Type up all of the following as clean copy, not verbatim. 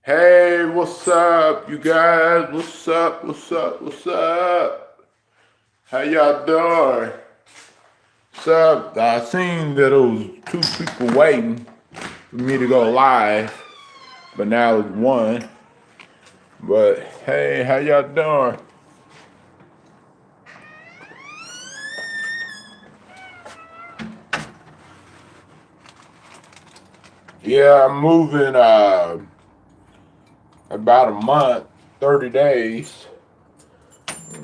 Hey, what's up, you guys? What's up? What's up? What's up? How y'all doing? What's up? I seen that it was two people waiting for me to go live, but now it's one. But hey, how y'all doing? Yeah, I'm moving about a month, 30 days,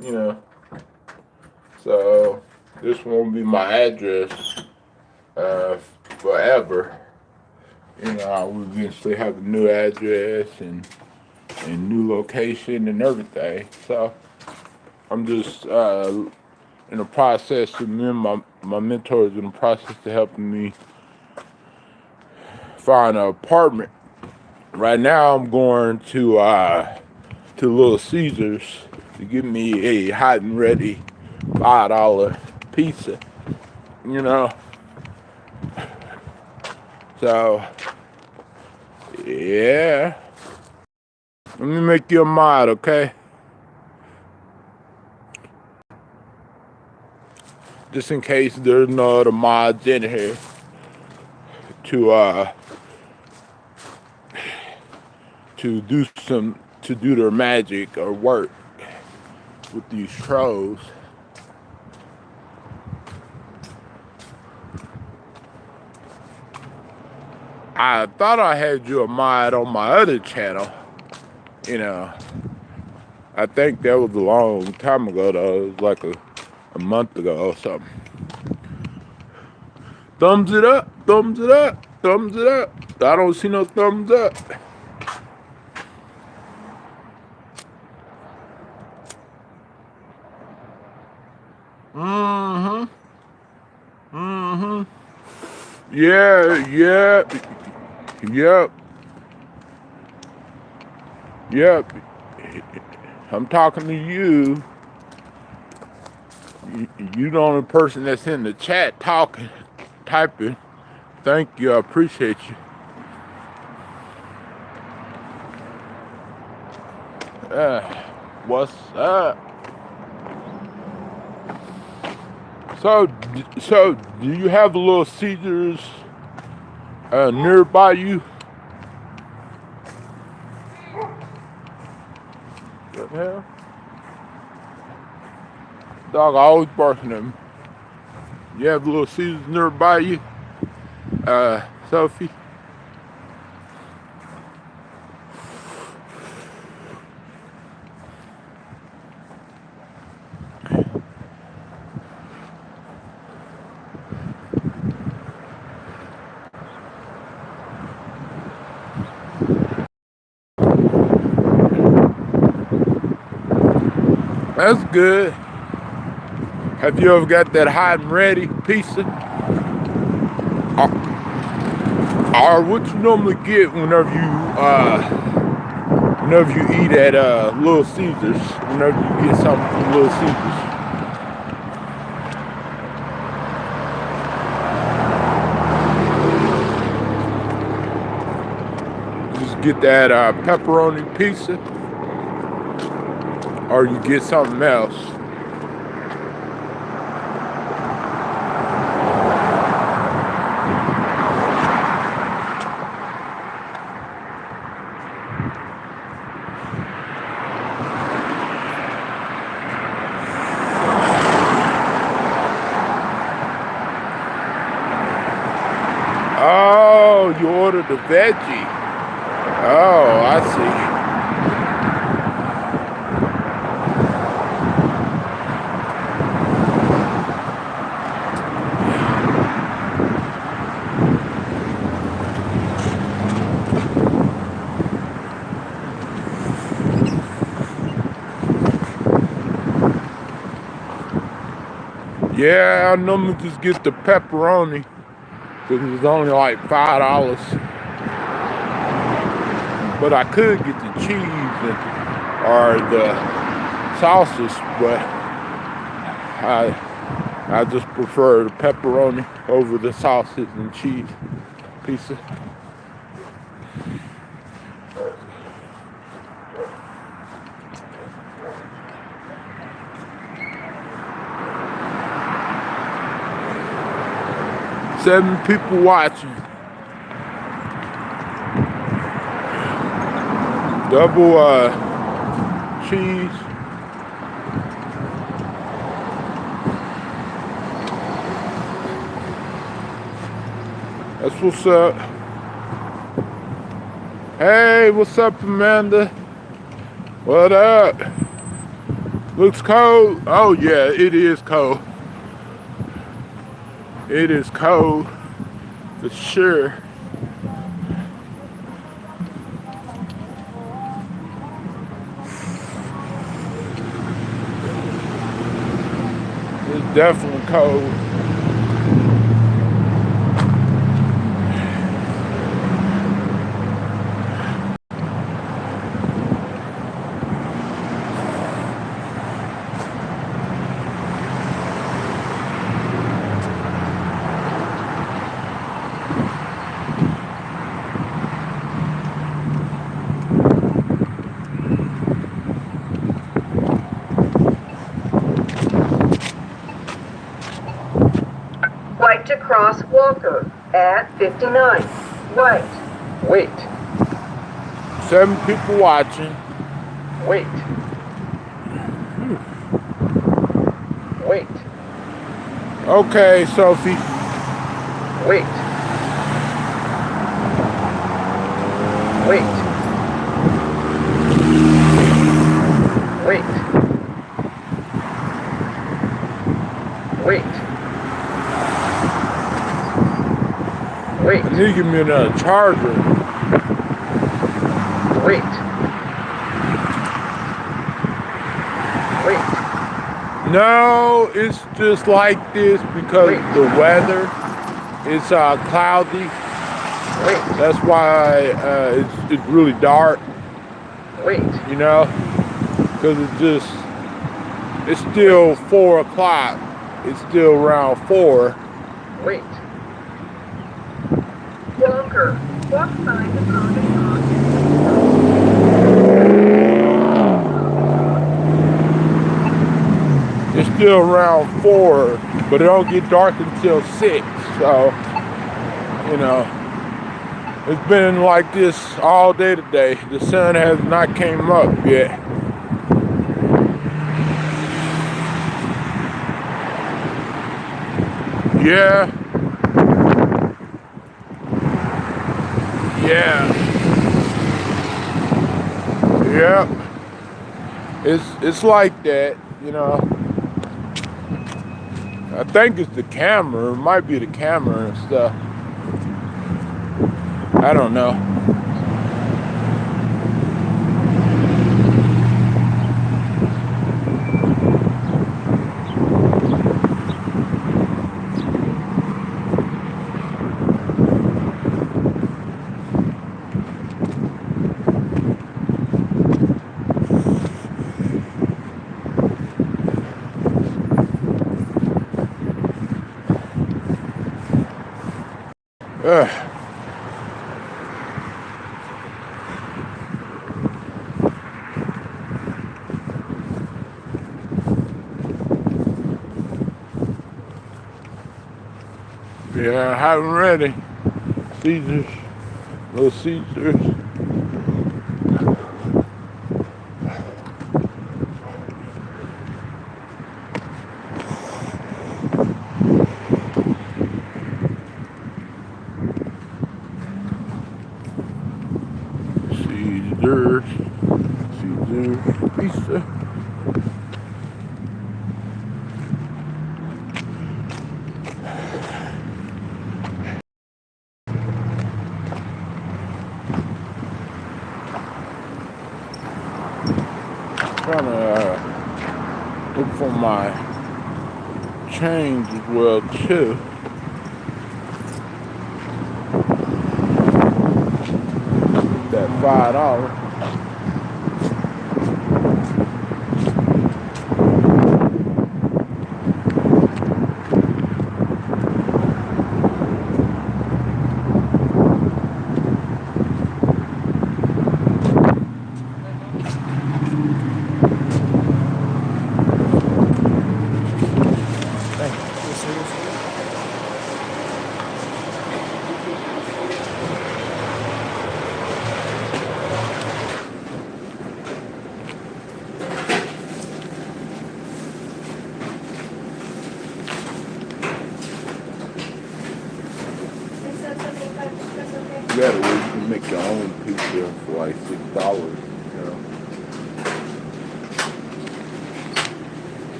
you know. So this won't be my address forever. You know, I will eventually have a new address and new location and everything. So I'm just in the process. Me and my mentor is in the process to helping me find an apartment. Right now, I'm going to Little Caesars to get me a hot and ready $5 pizza. You know, so yeah. Let me make you a mod, okay? Just in case there's no other mods in here to do their magic or work with these trolls. I thought I had you a mod on my other channel. You know, I think that was a long time ago though. It was like a month ago or something. Thumbs it up, thumbs it up, thumbs it up. I don't see no thumbs up. Mm-hmm. Mm-hmm. Yeah, yeah. Yep. Yep. I'm talking to you. You the only person that's in the chat talking, typing. Thank you. I appreciate you. What's up? So do you have a Little Caesars nearby you? What the hell? Dog always barking at me. You have a Little Caesars nearby you? Sophie? That's good. Have you ever got that hot and ready pizza? Or what you normally get whenever you eat at Little Caesars? Whenever you get something from Little Caesars. Just get that pepperoni pizza, or you get something else. Oh, you ordered the veggie. Oh, I see. Yeah, I normally just get the pepperoni because it's only like $5. But I could get the cheese or the sausage, but I just prefer the pepperoni over the sausage and cheese pizza. 7 people watching. Double cheese. That's what's up. Hey, what's up, Amanda? What up? Looks cold. Oh yeah, it is cold. It is cold for sure. It's definitely cold. White to cross Walker at 59. White. Wait. 7 people watching. Wait. Wait. Okay, Sophie. Wait. Wait. Wait. Wait. Wait. You need to give me another charger. Wait. Wait. No, it's just like this because Wait. the weather is cloudy. Wait. That's why it's really dark, Wait. you know, because it's still 4 o'clock. It's still around 4. Wait. Walker. Walk sign is on and on. It's still around 4, but it don't get dark until 6. So, you know, it's been like this all day today. The sun has not came up yet. Yeah. Yeah. Yep. It's like that, you know. I think it's the camera. It might be the camera and stuff. I don't know. Yeah, I haven't ready. Caesars, Little Caesars. Caesar Pizza. Trying to look for my change as well too. That $5. like $6. You know.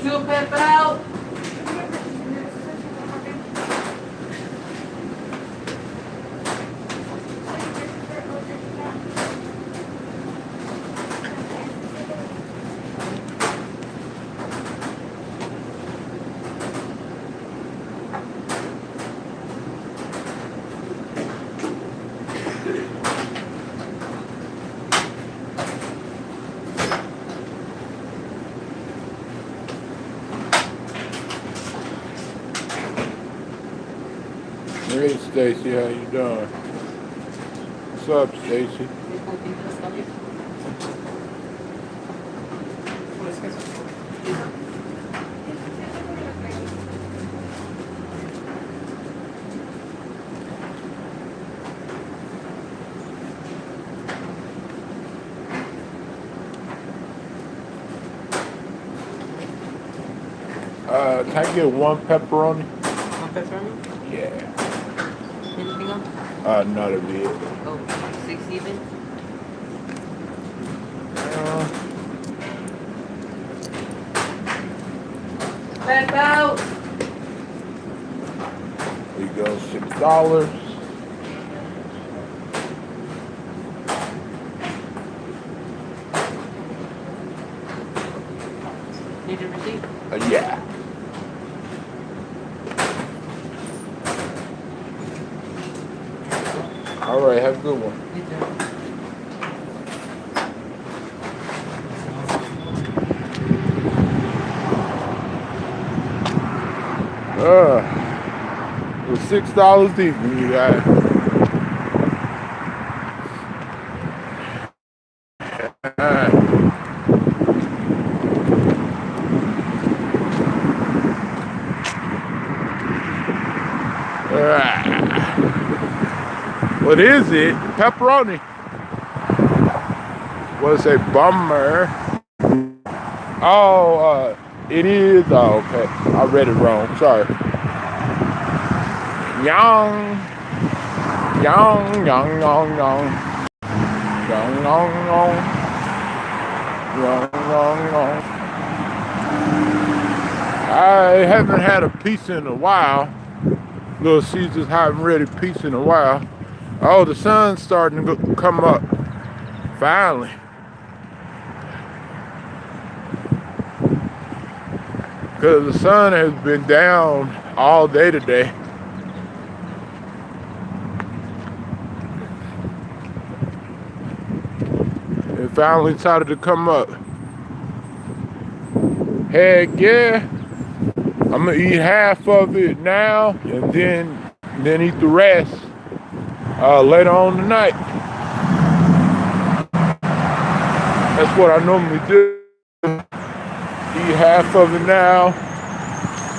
Two pepper out. Hey Stacy, how you doing? What's up, Stacy? Can I get one pepperoni? One pepperoni? Yeah. Anything else? Not a bit. Oh, 6 even? Pep out! There you go, $6. Need a receipt? Yeah. All right, have a good one. You too. It was $6 even, you guys. What is it? Pepperoni. Was a bummer. Oh, it is. Oh, okay. I read it wrong. Sorry. Young. Young, young, young, young. Young, young, young. Young, young, young. I haven't had a pizza in a while. Little Caesars haven't ready pizza in a while. Oh, the sun's starting to come up. Finally. Because the sun has been down all day today. It finally started to come up. Heck yeah. I'm gonna eat half of it now and then eat the rest later on tonight. That's what I normally do. Eat half of it now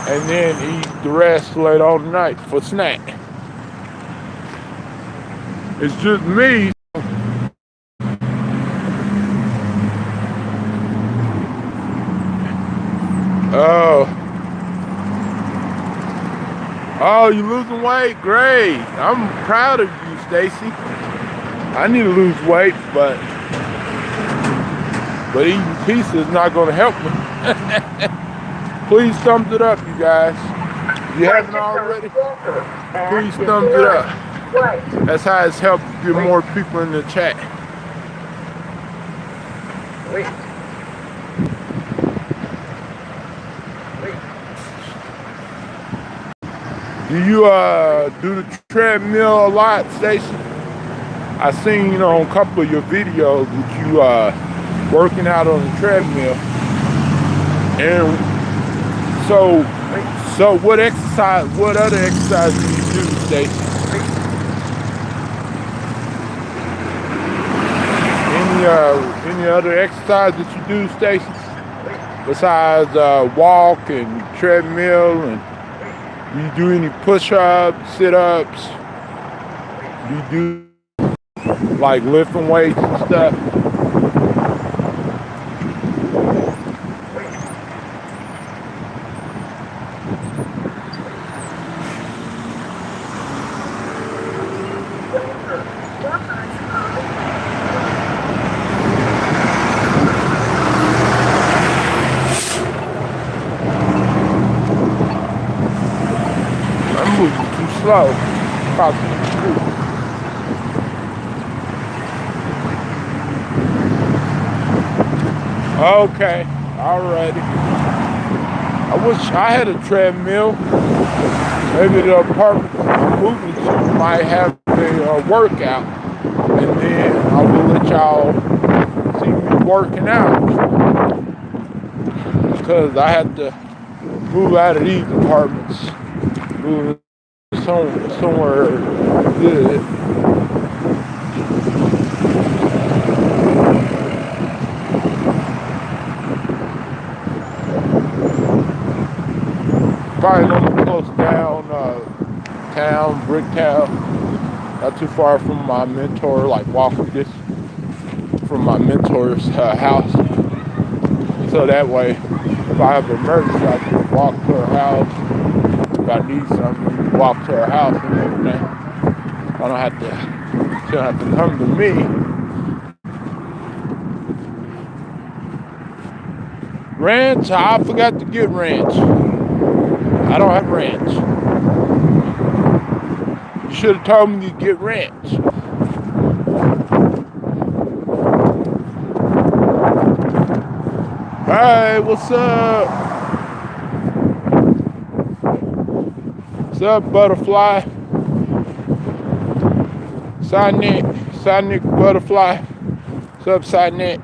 and then eat the rest later on tonight for snack. It's just me. Oh, you losing weight? Great. I'm proud of you, Stacy. I need to lose weight, but eating pizza is not going to help me. Please thumbs it up, you guys. If you haven't already, please thumbs it up. That's how it's helped get more people in the chat. Wait. Do you do the treadmill a lot, Stacy? I seen on a couple of your videos that you working out on the treadmill. And so what other exercise do you do, Stacy? other exercise that you do, Stacy? Besides walk and treadmill, and do you do any push-ups, sit-ups? Do you do like lifting weights and stuff? I'm moving too slow. Crossing the street. Okay, alrighty. I wish I had a treadmill. Maybe the apartment I'm moving to might have a workout, and then I will let y'all see me working out. Because I have to move out of these apartments, move somewhere good. Probably a little close down town, brick town, not too far from my mentor, like walking distance from my mentor's house. So that way, if I have an emergency, I can walk to her house. If I need something, walk to her house and everything. I don't have to, she don't have to come to me. Ranch, I forgot to get ranch. I don't have ranch. You should have told me to get ranch. Hey, what's up? What's up, butterfly? Side neck butterfly. What's up, side neck?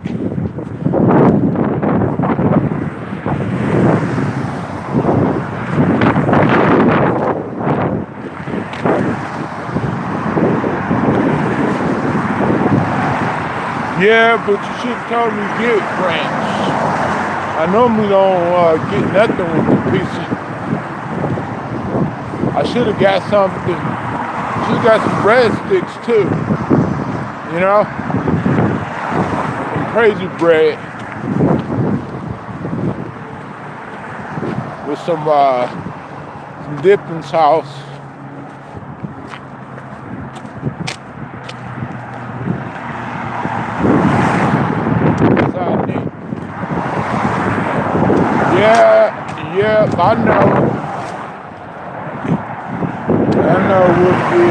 Yeah, but you should have told me to get ranch. I normally don't get nothing with the pizza. I should have got something. Should have got some breadsticks too. You know? Some crazy bread. With some dipping sauce. Yeah, I know. I know what it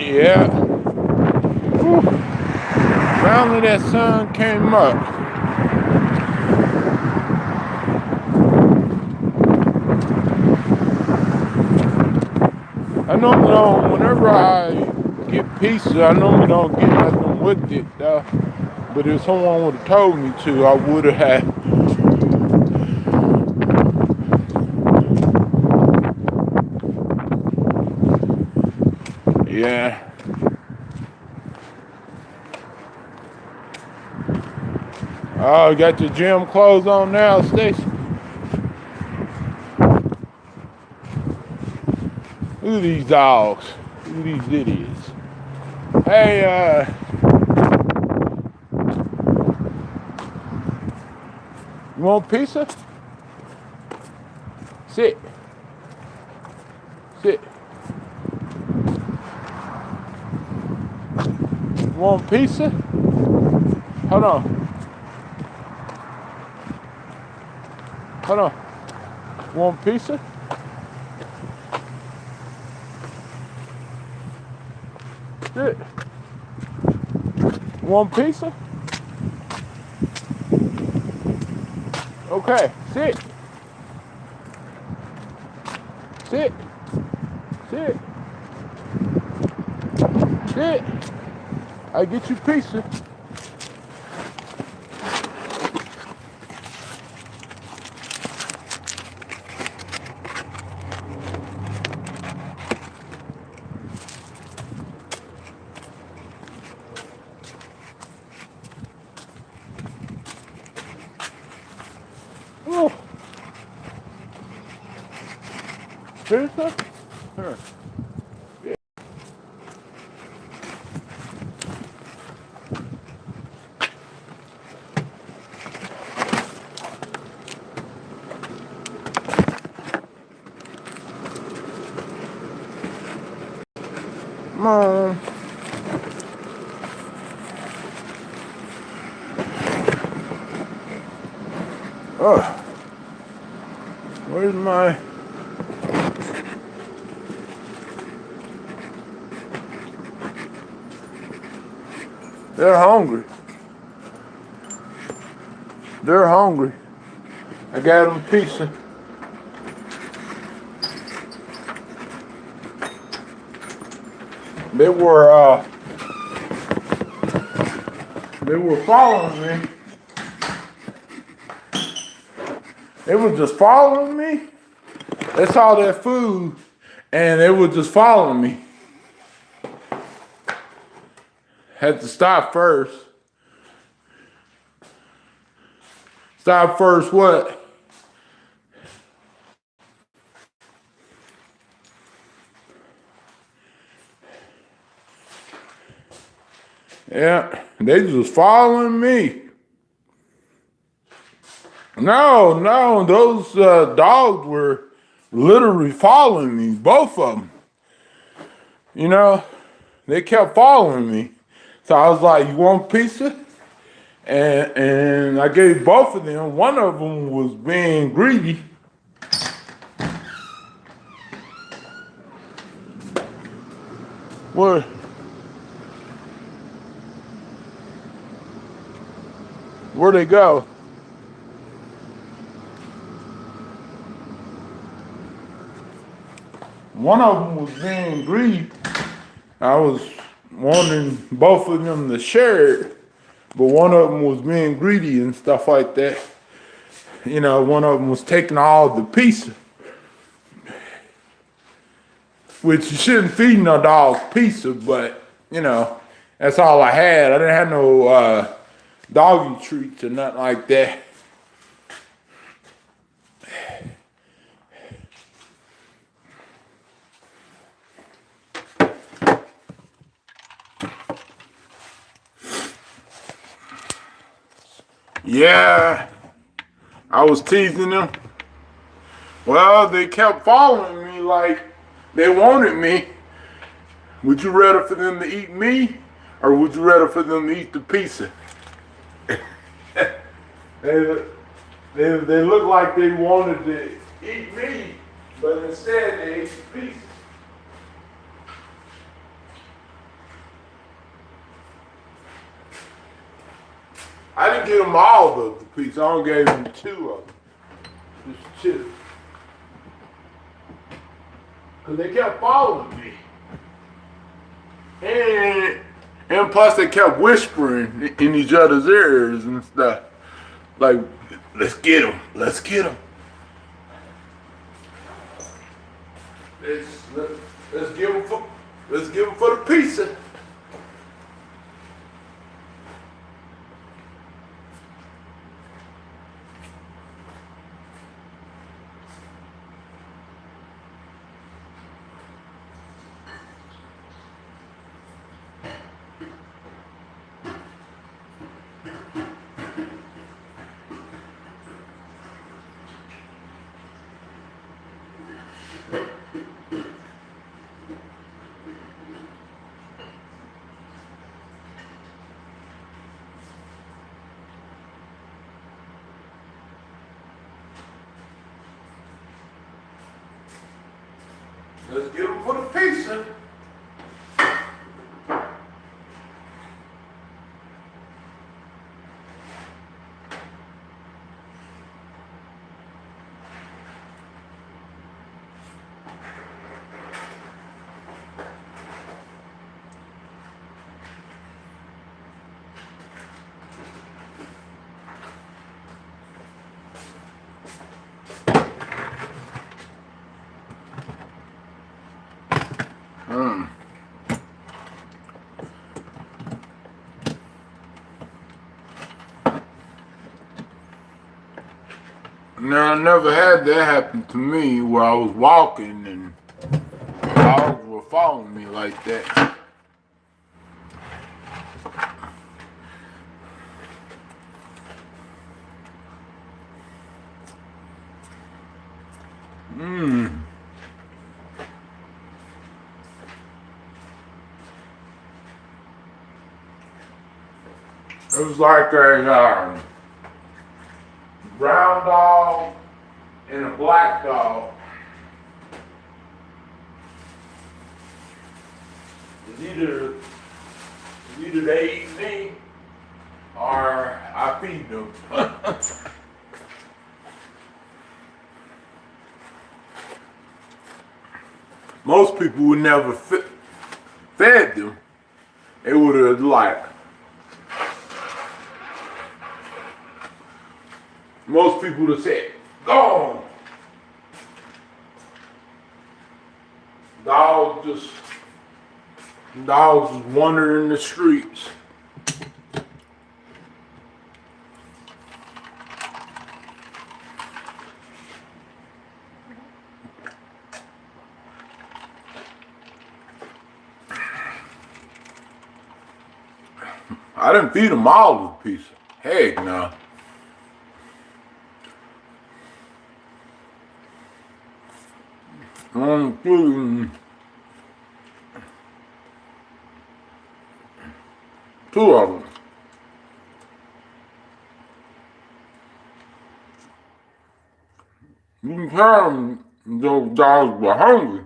is. Yeah. Whew. Finally that sun came up. I normally don't, whenever I get pizza, I normally don't get nothing with it, but if someone would have told me to, I would have had. Yeah. Oh, you got your gym clothes on now, Stacey? Look at these dogs. Look at these idiots. Hey, you want pizza? Sit. Sit. You want pizza? Hold on. Hold on. You want pizza? Sit. You want pizza? Okay, sit. Sit. Sit. Sit. I get you pizza. Oh. Here's some. Here. Yeah. Come on. Oh, where's my? They're hungry. They're hungry. I got them pizza. They were following me. They were just following me. They saw that food, and they were just following me. Had to stop first. Stop first what? Yeah, they just following me. No, those dogs were literally following me, both of them. You know, they kept following me. So I was like, you want pizza? And I gave both of them. One of them was being greedy. Where'd they go? One of them was being greedy. I was wanting both of them to share it, but one of them was being greedy and stuff like that. You know, one of them was taking all the pizza, which you shouldn't feed no dog pizza, but, you know, that's all I had. I didn't have no doggy treats or nothing like that. Yeah, I was teasing them. Well, they kept following me like they wanted me. Would you rather for them to eat me, or would you rather for them to eat the pizza? They looked like they wanted to eat me, but instead they ate the pizza. I didn't get them all of the pizza. I only gave them 2 of them. Just 2. Because they kept following me. And plus they kept whispering in each other's ears and stuff. Like, let's get them. Let's get them. Let's give them for the pizza. Let's get them for the pizza. Now, I never had that happen to me where I was walking and dogs were following me like that. It was like a brown dog and a black dog. Either they eat me or I feed them. Most people would never fed them. They would have most people would have said, "Go on." Dogs just wandering the streets. I didn't feed them all of the pizza. Heck no. Two of them. You can tell them those dogs were hungry.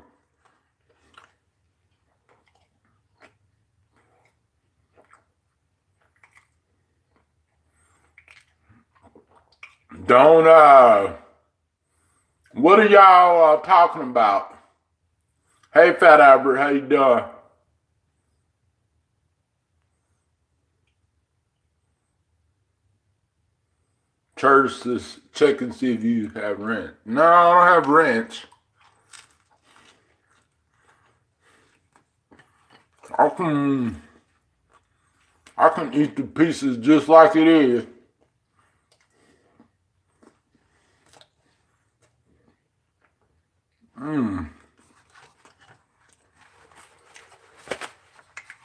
What are y'all talking about? Hey, Fat Albert, how you doing? Church is check and see if you have rent. No, I don't have rent. I can eat the pieces just like it is.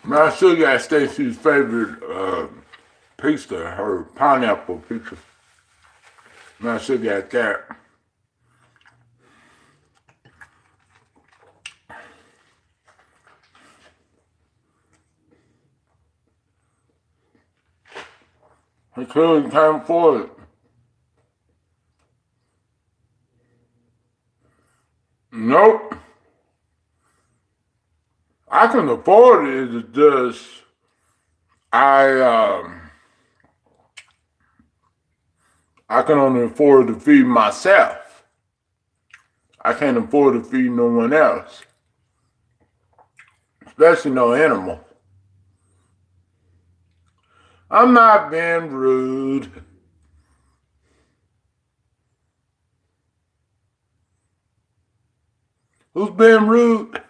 Man, I still got Stacy's favorite pizza, her pineapple pizza. Man, I still got that. I couldn't can't afford it. Nope. I can afford it. It's just I can only afford to feed myself. I can't afford to feed no one else, especially no animal. I'm not being rude. Who's being rude?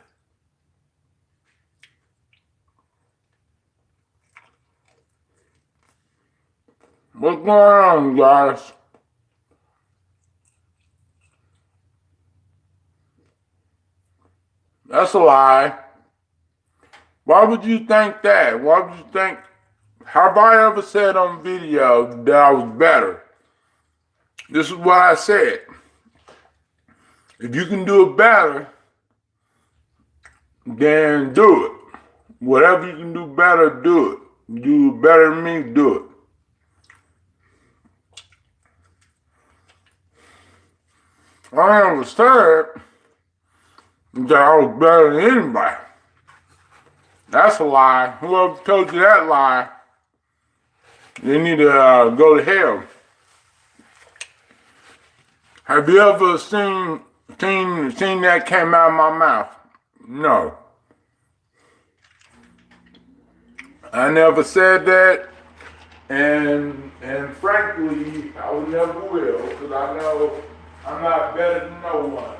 What's going on, guys? That's a lie. Why would you think that? Why would you think? Have I ever said on video that I was better? This is what I said. If you can do it better, then do it. Whatever you can do better, do it. You do it better than me, do it. I understand that I was better than anybody. That's a lie. Whoever told you that lie, they need to go to hell. Have you ever seen that came out of my mouth? No. I never said that, and frankly, I would never will, because I know I'm not better than no one.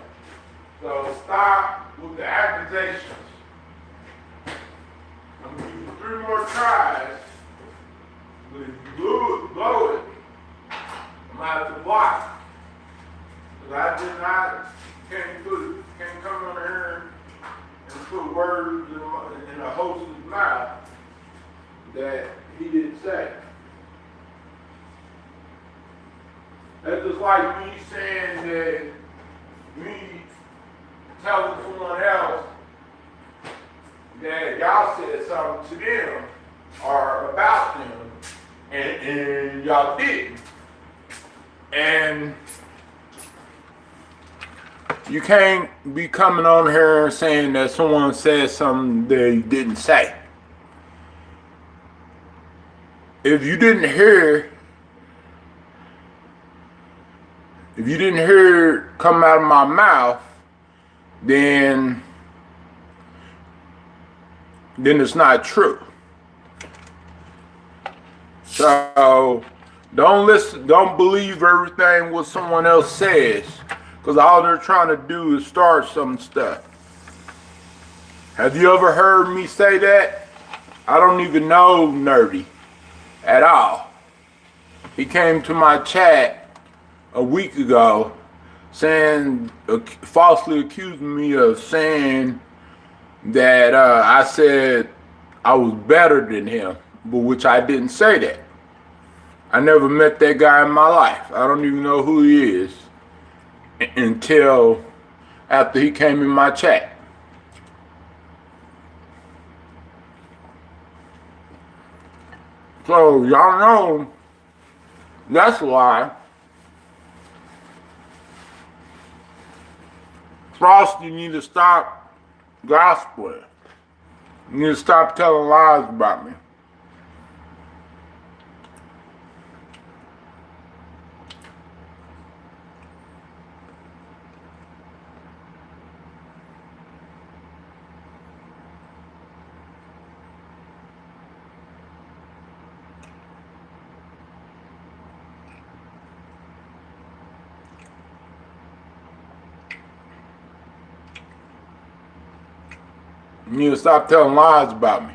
So stop with the accusations. I'm gonna give you 3 more tries, but if you blow it, I'm gonna have to block. I did not, can't come on here and put words in a host's mouth that he didn't say. That's just like me saying that me telling someone else that y'all said something to them or about them and y'all didn't. And you can't be coming on here and saying that someone said something they didn't say. If you didn't hear it come out of my mouth, then it's not true. So don't believe everything what someone else says, because all they're trying to do is start some stuff. Have you ever heard me say that? I don't even know Nerdy at all. He came to my chat a week ago saying, falsely accusing me of saying that I said I was better than him, but which I didn't say that. I never met that guy in my life. I don't even know who he is until after he came in my chat. So y'all know that's why Frosty need to stop gospeling. You need to stop telling lies about me. You need to stop telling lies about me.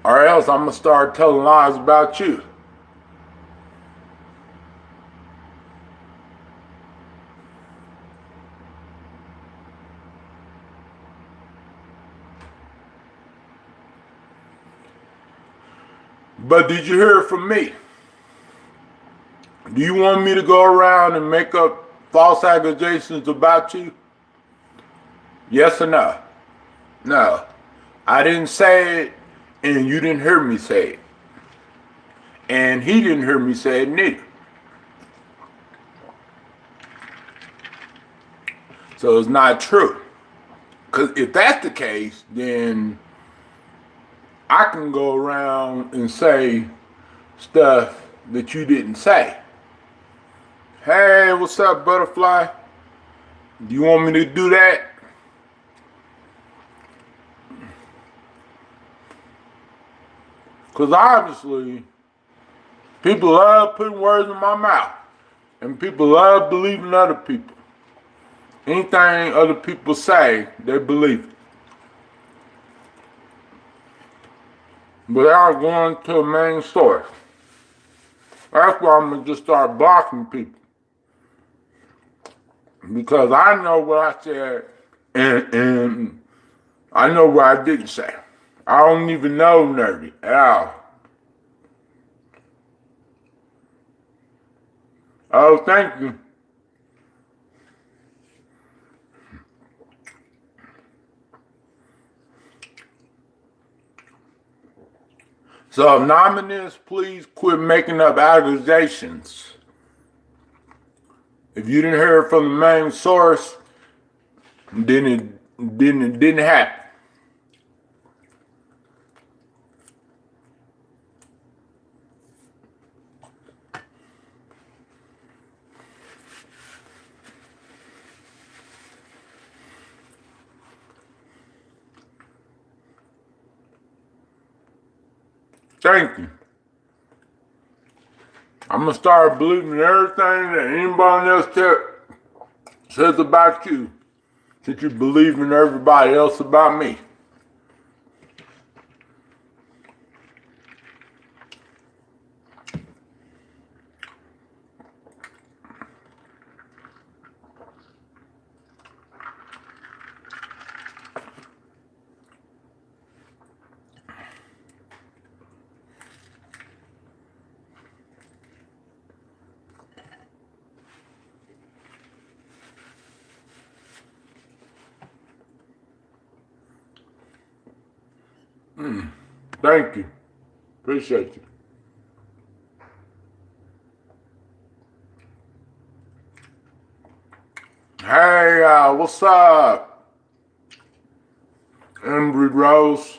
Or else I'm going to start telling lies about you. But did you hear it from me? Do you want me to go around and make up false accusations about you? Yes or no? No. I didn't say it, and you didn't hear me say it. And he didn't hear me say it neither. So it's not true. Because if that's the case, then I can go around and say stuff that you didn't say. Hey, what's up, butterfly? Do you want me to do that? Because obviously, people love putting words in my mouth. And people love believing other people. Anything other people say, they believe it. Without going to a main source. That's why I'm going to just start blocking people. Because I know what I said and I know what I didn't say. I don't even know Nerdy at all. Oh, thank you. So, Anonymous, please quit making up accusations. If you didn't hear it from the main source, then it didn't happen. Thank you. I'm going to start believing everything that anybody else says about you, since you believe in everybody else about me. Thank you. Appreciate you. Hey, what's up? Embry Rose.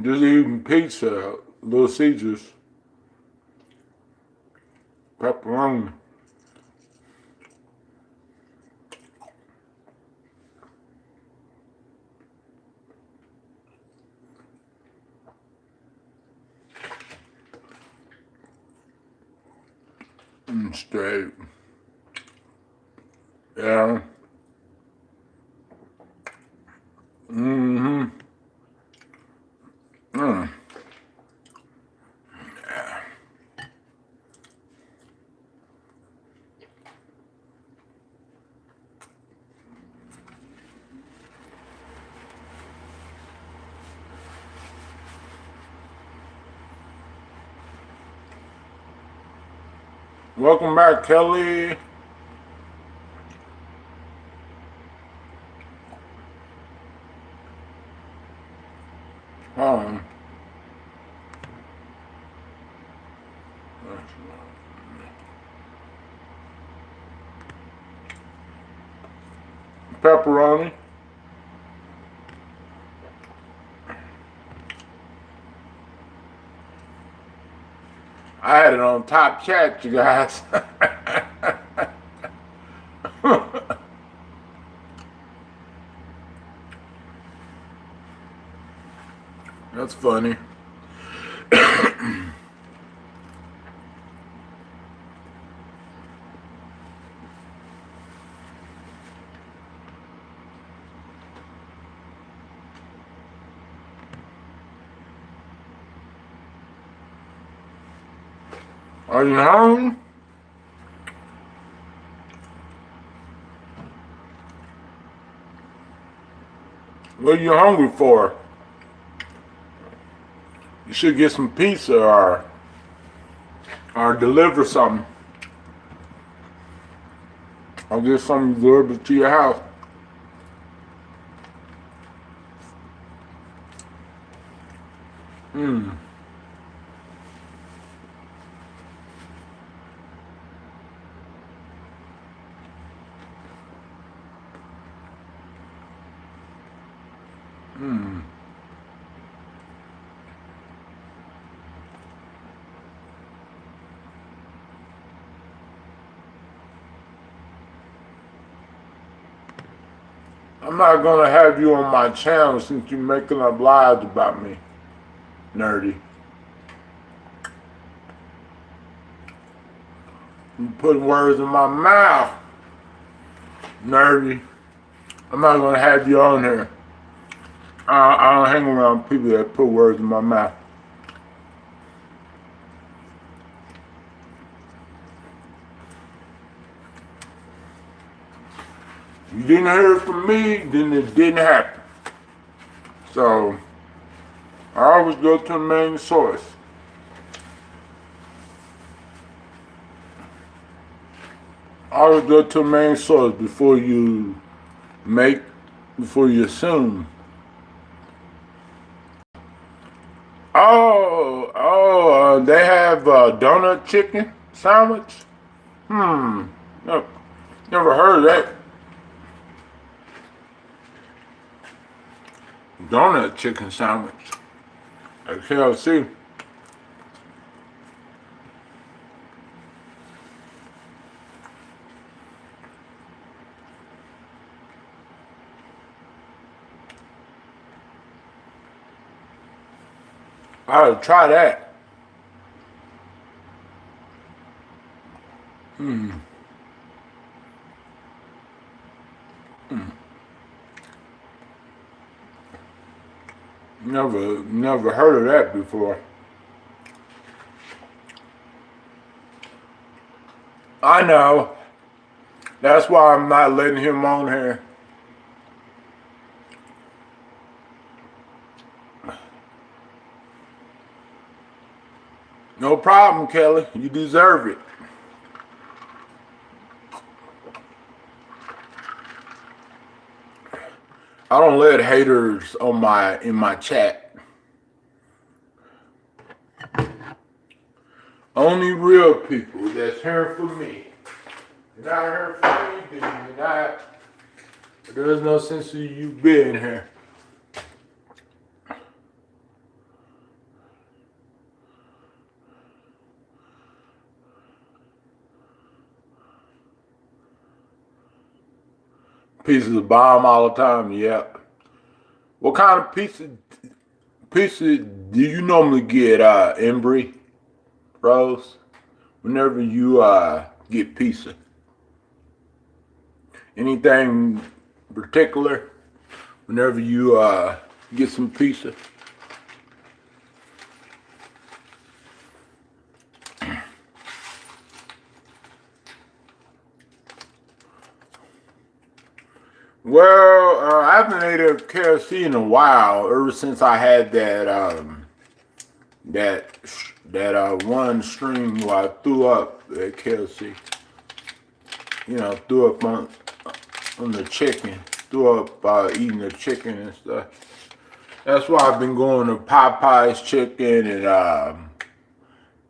Just eating pizza, Little Caesars, pepperoni. Straight. Yeah. Mm-hmm. Mm. Welcome back, Kelly. Um, pepperoni. I had it on top chat, you guys. That's funny. Are you hungry? What are you hungry for? You should get some pizza or deliver something. I'll get something delivered to your house. Mmm. Mmm. I'm not gonna have you on my channel since you're making up lies about me, nerdy. You putting words in my mouth, nerdy. I'm not gonna have you on here. I don't hang around people that put words in my mouth. You didn't hear it from me, then it didn't happen. So, I always go to the main source. I always go to the main source before you assume. They have donut chicken sandwich? No, never heard of that. Donut chicken sandwich at KFC. I ought to try that. Never heard of that before. I know. That's why I'm not letting him on here. No problem, Kelly. You deserve it. I don't let haters on in my chat. Only real people that's hearing from me. You're not hearing from me, then you're not. There's no sense of you being here. Pizza's a bomb all the time, yep. What kind of pizza do you normally get, Embry Rose? Whenever you get pizza? Anything particular? Whenever you get some pizza? Well, I haven't ate at KFC in a while. Ever since I had that one stream where I threw up at KFC. You know, threw up on the chicken. Threw up eating the chicken and stuff. That's why I've been going to Popeye's chicken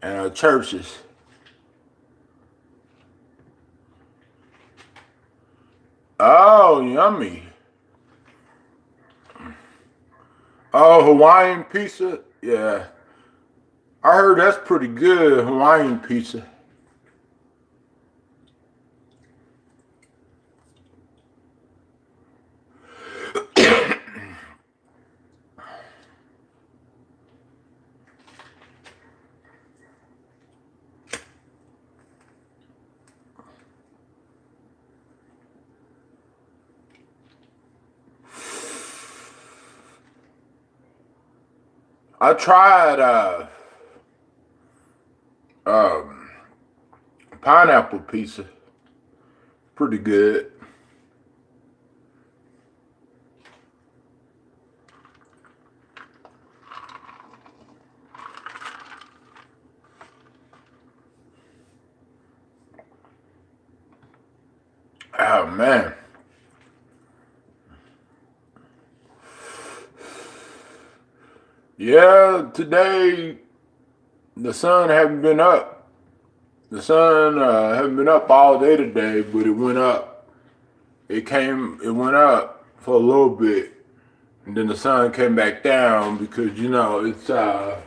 and Church's. Oh, yummy. Oh, Hawaiian pizza? Yeah. I heard that's pretty good, Hawaiian pizza. I tried pineapple pizza. Pretty good. Oh man. Yeah, today the sun haven't been up. The sun hasn't been up all day today, but it went up. It went up for a little bit, and then the sun came back down because, you know, it's in a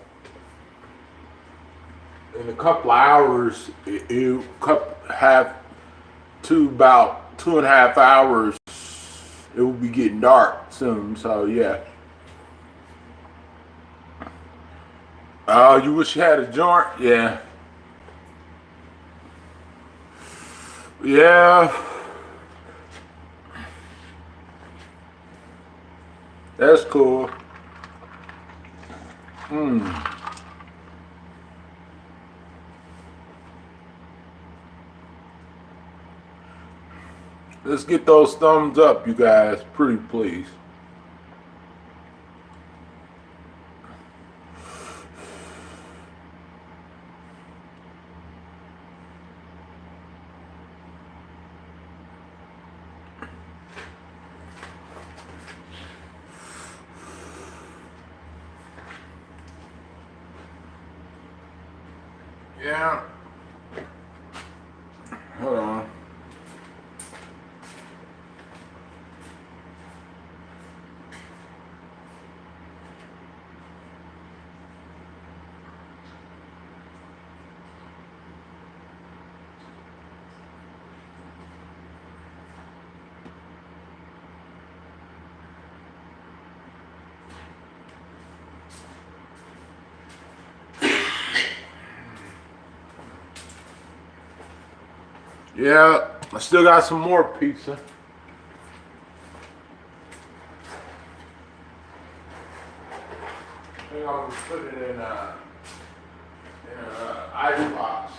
couple of hours, about 2.5 hours, it will be getting dark soon. So yeah. Oh, you wish you had a joint? Yeah. Yeah. That's cool. Let's get those thumbs up, you guys. Pretty please. Yeah. Hold on. Yeah, I still got some more pizza. I think I'm gonna put it in an ice box.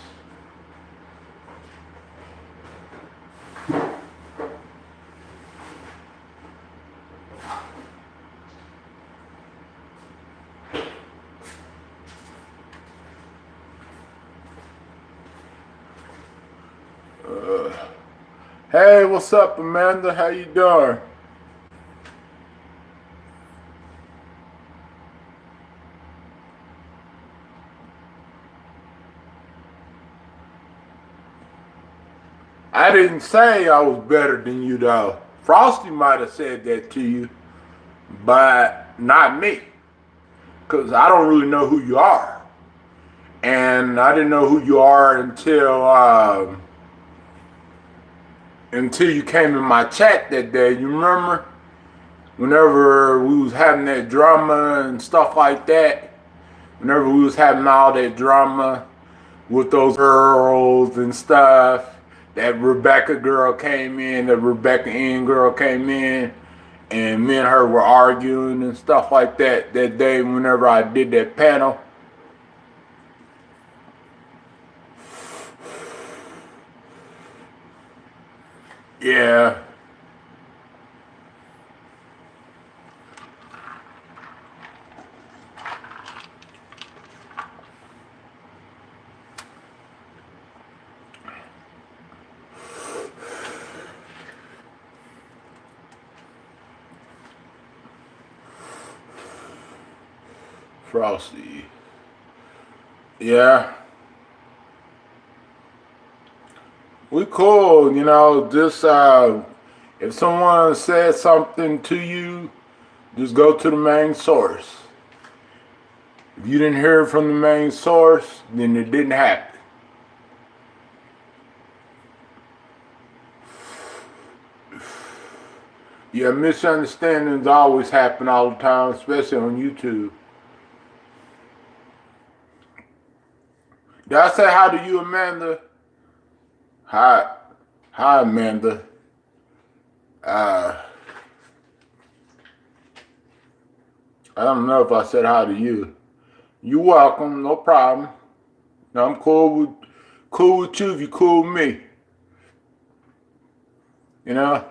Hey, what's up, Amanda? How you doing? I didn't say I was better than you, though. Frosty might have said that to you, but not me. Because I don't really know who you are. And I didn't know who you are until you came in my chat that day. You remember? Whenever we was having that drama and stuff like that. Whenever we was having all that drama with those girls and stuff. That Rebecca girl came in, that Rebecca N girl came in, and me and her were arguing and stuff like that that day whenever I did that panel. Yeah. Frosty. Yeah. We cool, you know, just if someone said something to you, just go to the main source. If you didn't hear it from the main source, then it didn't happen. Yeah, misunderstandings always happen all the time, especially on YouTube. Did I say hi to you, Amanda? Hi. Hi, Amanda. I don't know if I said hi to you. You're welcome, no problem. I'm cool with you if you cool with me. You know?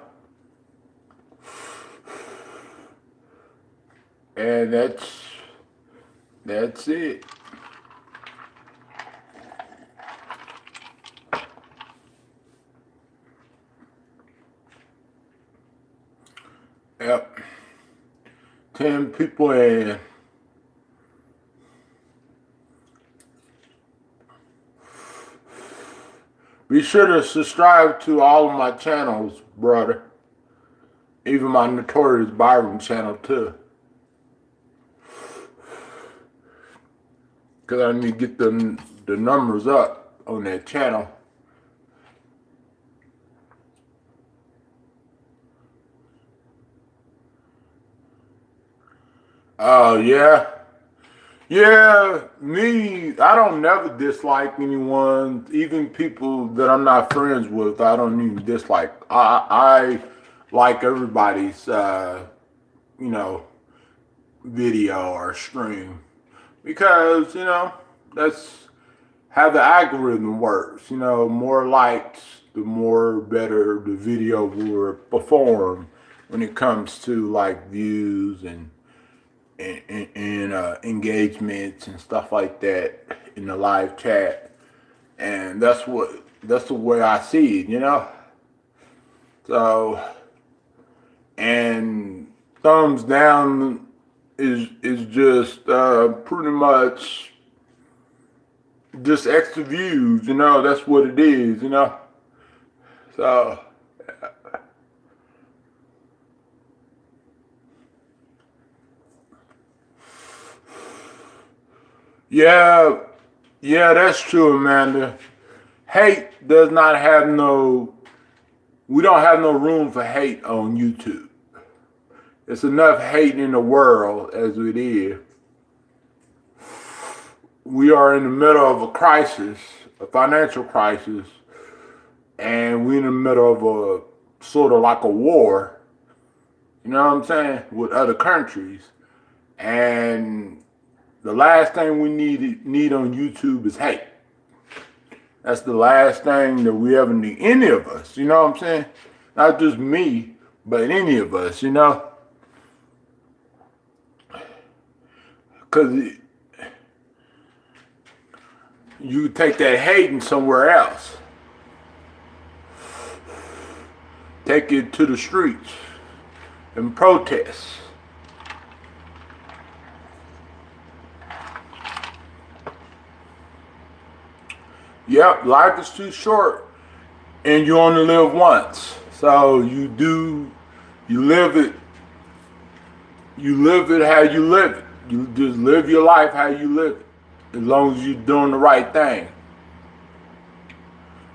And that's it. Yep. 10 people in. Be sure to subscribe to all of my channels, brother. Even my Notorious Byron channel, too. Because I need to get the numbers up on that channel. Oh, yeah. Yeah, I don't never dislike anyone, even people that I'm not friends with, I don't even dislike. I like everybody's, video or stream because, that's how the algorithm works. More likes, the more better the video will perform when it comes to like views and engagements and stuff like that in the live chat, and that's the way I see it. So, and thumbs down is just pretty much just extra views. That's what it is. So. Yeah, that's true, Amanda. Hate does not have we don't have no room for hate on YouTube. There's enough hate in the world as it is. We are in the middle of a crisis, a financial crisis, and we're in the middle of a sort of like a war, you know what I'm saying, with other countries. And the last thing we need on YouTube is hate. That's the last thing that we ever need. Any of us, you know what I'm saying? Not just me, but any of us, Because you take that hating somewhere else. take it to the streets and protest. Yep, life is too short and you only live once. So you live it how you live it. You just live your life how you live it. As long as you're doing the right thing.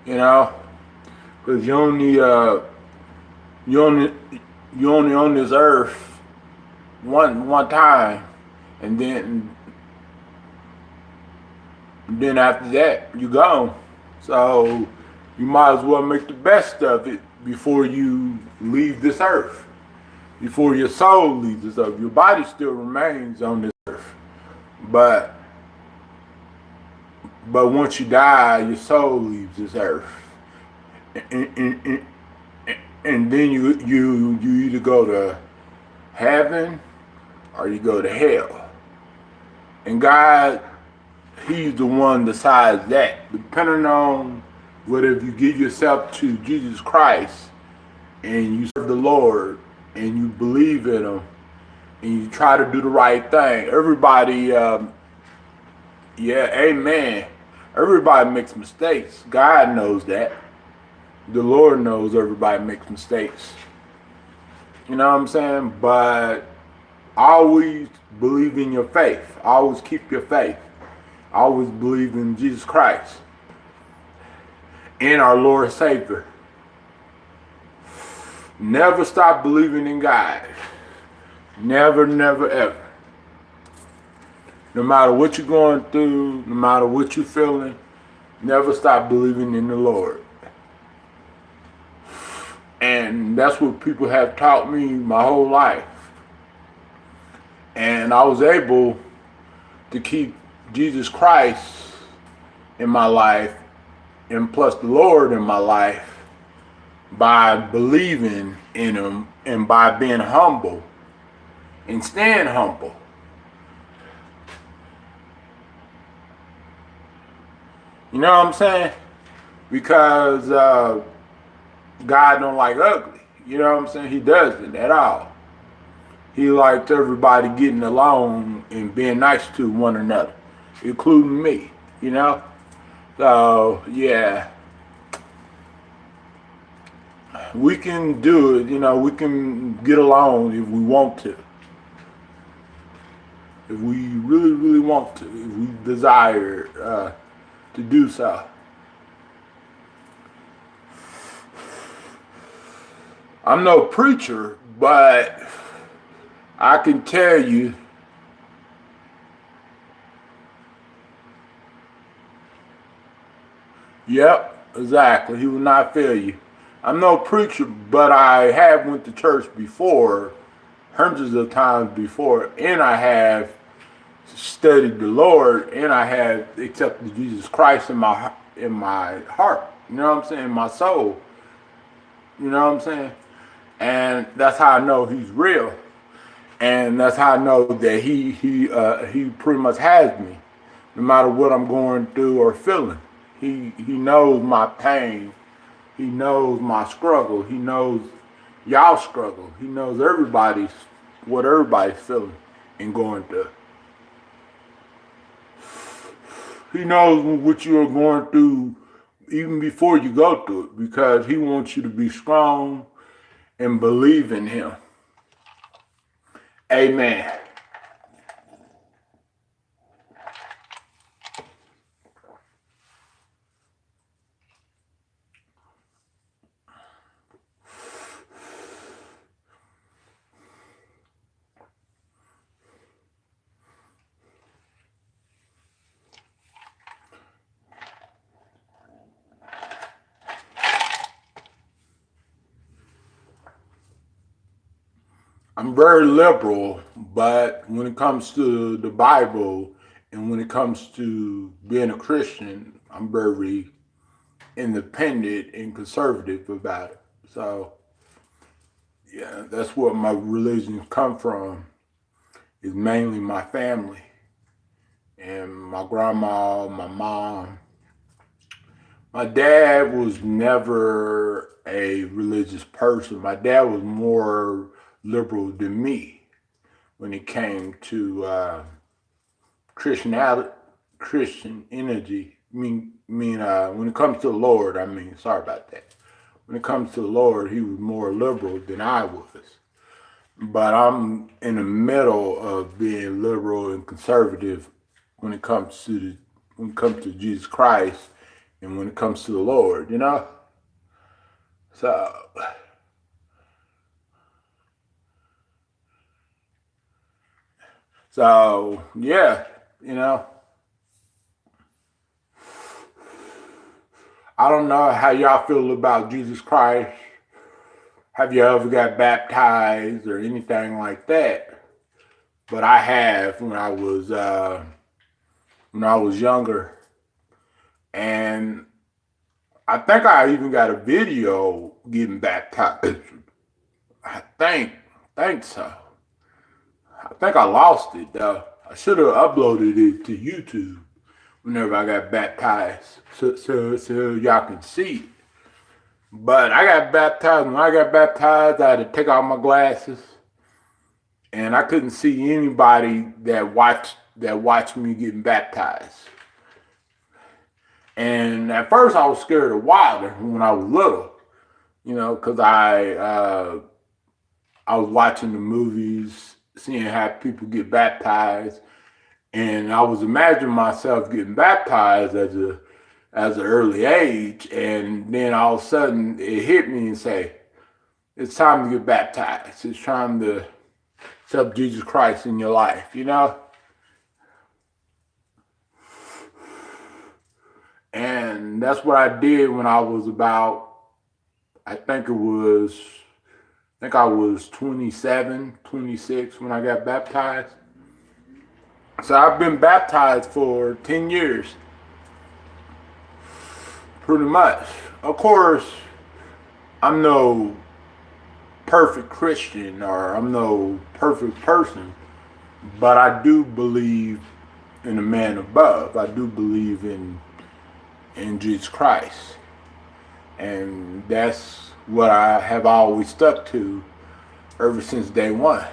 You know? Because you only on this earth one time, and then after that you gone. So you might as well make the best of it before you leave this earth. Before your soul leaves this earth. Your body still remains on this earth, but once you die, your soul leaves this earth. And then you either go to heaven or you go to hell. And God, He's the one that decides that. Depending on whether if you give yourself to Jesus Christ and you serve the Lord and you believe in Him and you try to do the right thing. Everybody, amen. Everybody makes mistakes. God knows that. The Lord knows everybody makes mistakes. You know what I'm saying? But always believe in your faith. Always keep your faith. Always believe in Jesus Christ and our Lord and Savior. Never stop believing in God. Never, never, ever. No matter what you're going through, no matter what you're feeling, never stop believing in the Lord. And that's what people have taught me my whole life. And I was able to keep Jesus Christ in my life and plus the Lord in my life by believing in Him and by being humble and staying humble. You know what I'm saying? Because God don't like ugly. You know what I'm saying? He doesn't at all. He likes everybody getting along and being nice to one another, including me, you know? So, yeah. We can do it, you know, we can get along if we want to. If we really, really want to, if we desire to do so. I'm no preacher, but I can tell you yep, exactly. He will not fail you. I'm no preacher, but I have went to church before, hundreds of times before, and I have studied the Lord, and I have accepted Jesus Christ in my heart. You know what I'm saying? In my soul. You know what I'm saying? And that's how I know He's real. And that's how I know that he pretty much has me, no matter what I'm going through or feeling. He knows my pain. He knows my struggle. He knows y'all struggle. He knows what everybody's feeling and going through. He knows what you're going through even before you go through it, because He wants you to be strong and believe in Him. Amen. I'm very liberal, but when it comes to the Bible and when it comes to being a Christian, I'm very independent and conservative about it. So, yeah, that's where my religion come from, is mainly my family and my grandma, my mom, My dad was never a religious person. My dad was more liberal than me when it came to Christianity, Christian energy. When it comes to the Lord, sorry about that. When it comes to the Lord, he was more liberal than I was. But I'm in the middle of being liberal and conservative when it comes to Jesus Christ and when it comes to the Lord, you know? So yeah, you know. I don't know how y'all feel about Jesus Christ. Have you ever got baptized or anything like that? But I have when I was younger, and I think I even got a video getting baptized. I think so. I think I lost it though. I should have uploaded it to YouTube whenever I got baptized, so y'all can see it. But I got baptized. When I got baptized, I had to take off my glasses, and I couldn't see anybody that watched me getting baptized. And at first, I was scared of water when I was little, you know, because I was watching the movies, seeing how people get baptized, and I was imagining myself getting baptized as an early age, and then all of a sudden it hit me and say, it's time to get baptized. It's time to accept Jesus Christ in your life, you know? And that's what I did when I was about, I think I was 27, 26 when I got baptized. So I've been baptized for 10 years. Pretty much. Of course, I'm no perfect Christian or I'm no perfect person, but I do believe in the man above. I do believe in Jesus Christ. And that's what I have always stuck to ever since day one.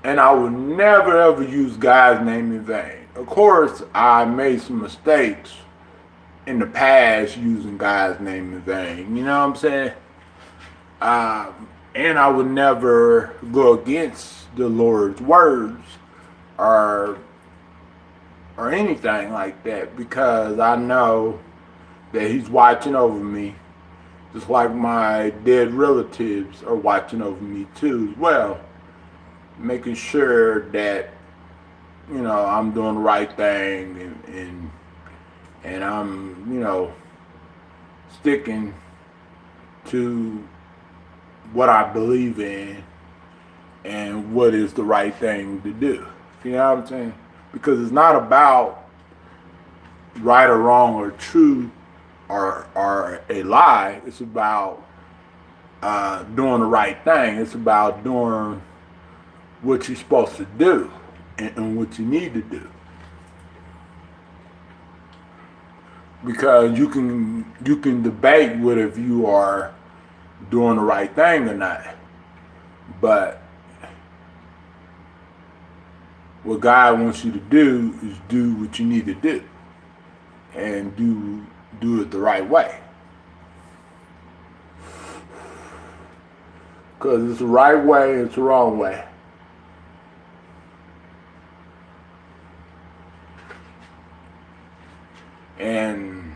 And I would never ever use God's name in vain. Of course, I made some mistakes in the past using God's name in vain. You know what I'm saying? And I would never go against the Lord's words or anything like that, because I know that He's watching over me, just like my dead relatives are watching over me too as well, making sure that, you know, I'm doing the right thing and I'm, you know, sticking to what I believe in and what is the right thing to do. You know what I'm saying? Because it's not about right or wrong or true or a lie. It's about doing the right thing. It's about doing what you're supposed to do and what you need to do. Because you can debate whether if you are doing the right thing or not. But what God wants you to do is do what you need to do. And do it the right way. Because it's the right way, it's the wrong way. And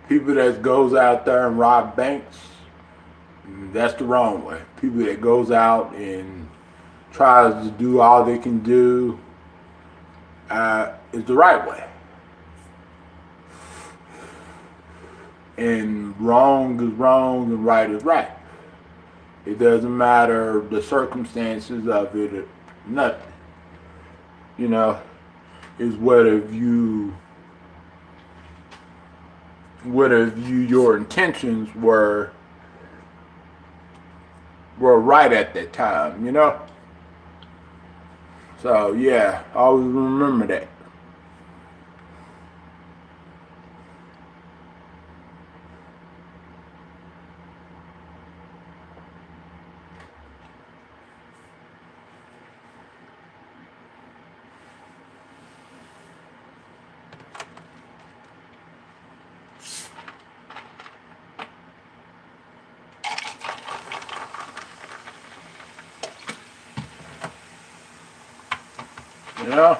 people that goes out there and rob banks, that's the wrong way. People that goes out and tries to do all they can do is the right way. And wrong is wrong and right is right. It doesn't matter the circumstances of it or nothing. You know, it's whether your intentions were right at that time, you know? So yeah, always remember that. Yeah.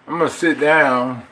I'm gonna sit down.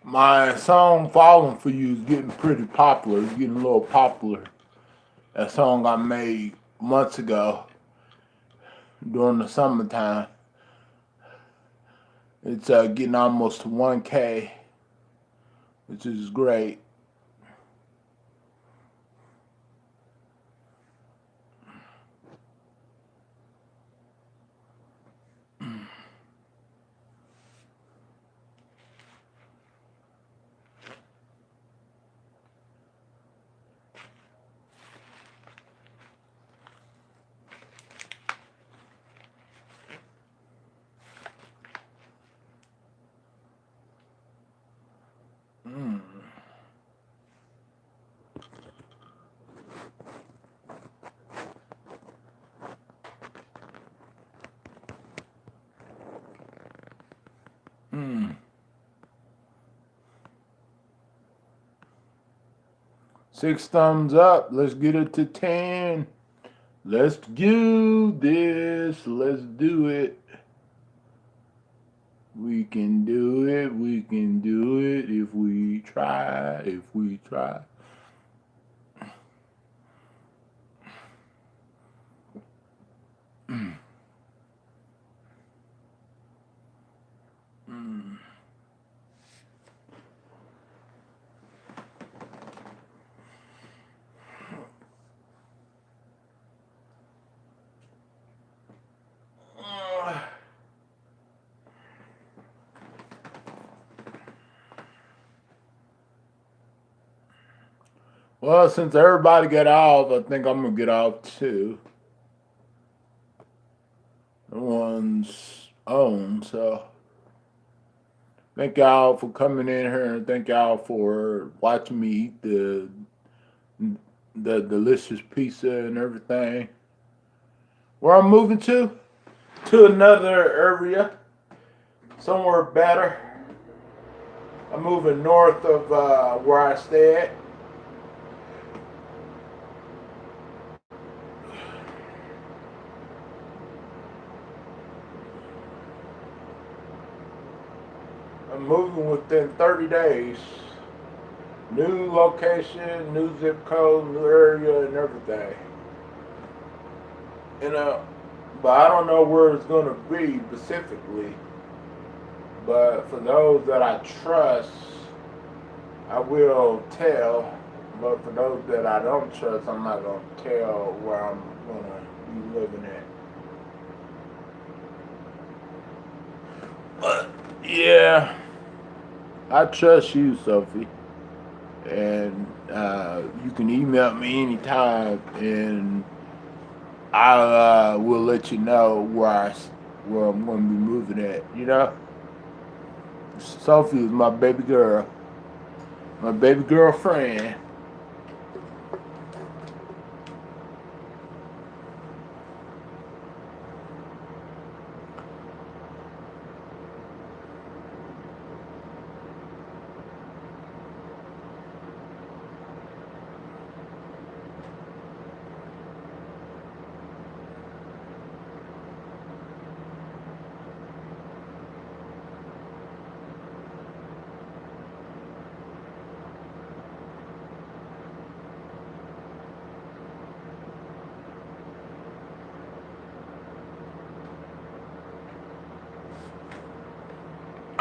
My song "Falling for You" is getting pretty popular. It's getting a little popular. That song I made months ago during the summertime. It's getting almost to 1K, which is great. Mm. Mm. 6 thumbs up. Let's get it to 10. Let's do this. Let's do it. We can do it. We can do it if we try. If we try. Mm. Well, since everybody got off, I think I'm gonna get off too. No one's on, so thank y'all for coming in here and thank y'all for watching me eat the delicious pizza and everything. Where I'm moving to another area, somewhere better. I'm moving north of where I stay at. I'm moving within 30 days. New location, new zip code, new area, and everything. You know, but I don't know where it's going to be specifically. But for those that I trust, I will tell. But for those that I don't trust, I'm not going to tell where I'm going to be living at. But yeah, I trust you, Sophie. And you can email me anytime, and I will let you know where I'm going to be moving at. You know, Sophie is my baby girl, my baby girlfriend.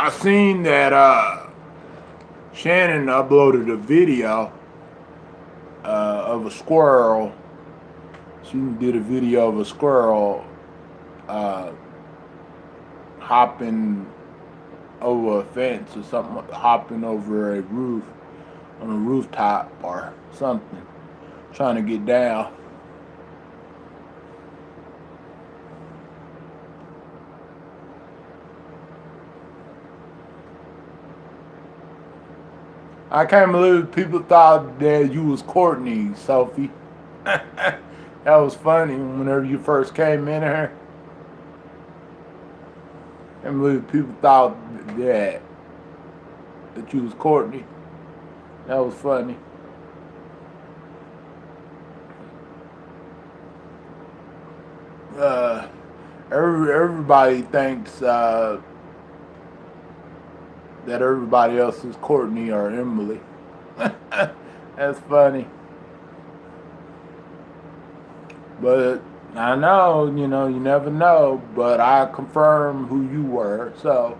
I seen that Shannon uploaded a video of a squirrel. She did a video of a squirrel hopping over a fence or something, hopping over a roof, on a rooftop or something, trying to get down. I can't believe people thought that you was Courtney, Sophie. That was funny whenever you first came in here. I can't believe people thought that you was Courtney. That was funny. Everybody thinks that everybody else is Courtney or Emily. That's funny. But I know, you never know. But I confirm who you were. So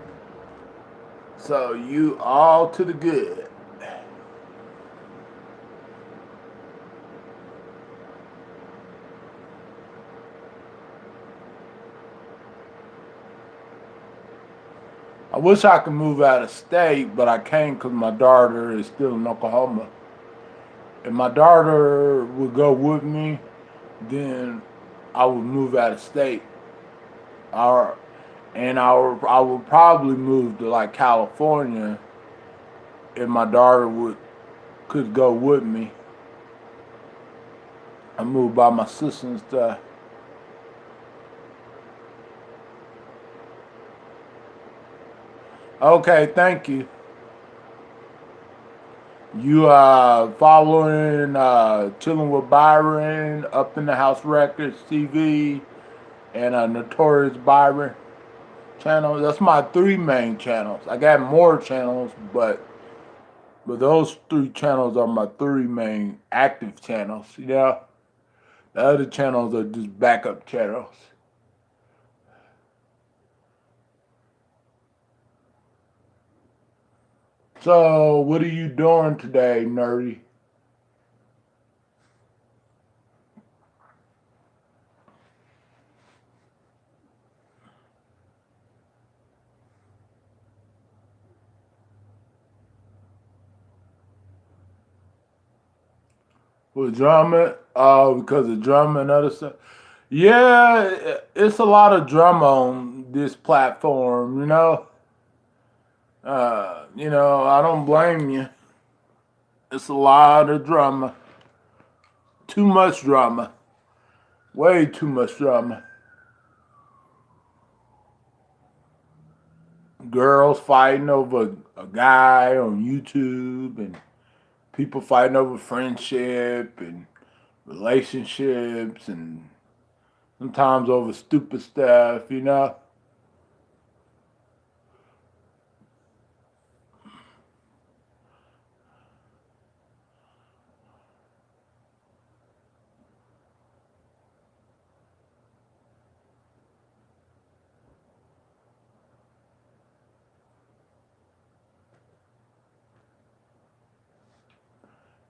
you all to the good. I wish I could move out of state, but I can't because my daughter is still in Oklahoma. If my daughter would go with me, then I would move out of state. I would probably move to like California if my daughter could go with me. I moved by my sister and stuff. Okay, thank you. You following Chillin with Byron, Upinthehouserecords TV, and Notorious Byron channel. That's my 3 main channels. I got more channels, but those 3 channels are my 3 main active channels. The other channels are just backup channels. So, what are you doing today, nerdy? With drama? Because of drama and other stuff? Yeah, it's a lot of drama on this platform, I don't blame you. It's a lot of drama. Too much drama. Way too much drama. Girls fighting over a guy on YouTube, and people fighting over friendship and relationships, and sometimes over stupid stuff,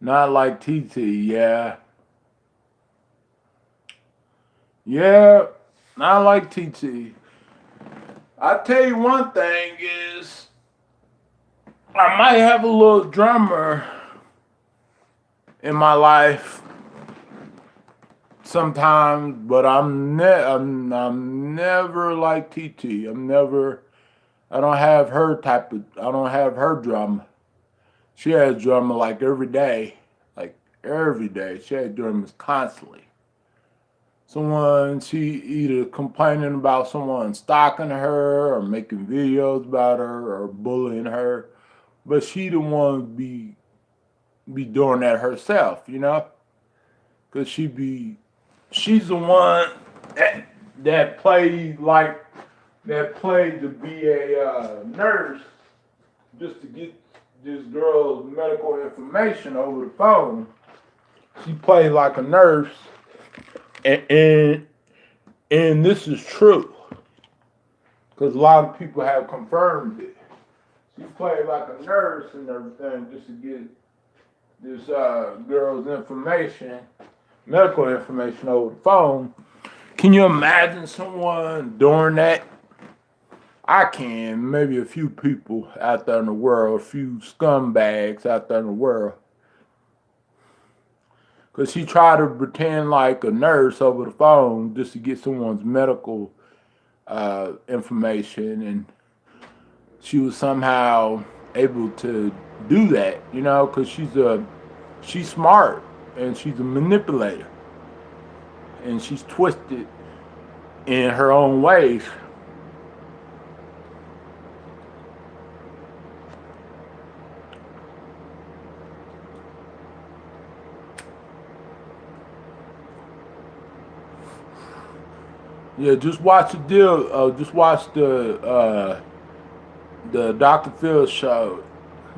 Not like TT, yeah. Yeah, not like TT. I tell you one thing is, I might have a little drummer in my life sometimes, but I'm never like TT. I don't have her drama. She has drama like every day. She has dramas constantly. She either complaining about someone stalking her or making videos about her or bullying her, but she the one be doing that herself, because she's the one that played to be a nurse just to get this girl's medical information over the phone. She played like a nurse, and this is true, because a lot of people have confirmed it. She played like a nurse and everything just to get this girl's information, medical information over the phone. Can you imagine someone doing that? I can. Maybe a few people out there in the world, a few scumbags out there in the world. Because she tried to pretend like a nurse over the phone just to get someone's medical information, and she was somehow able to do that, you know, because she's smart and she's a manipulator and she's twisted in her own ways. Yeah, just watch the deal. Just watch the Dr. Phil show,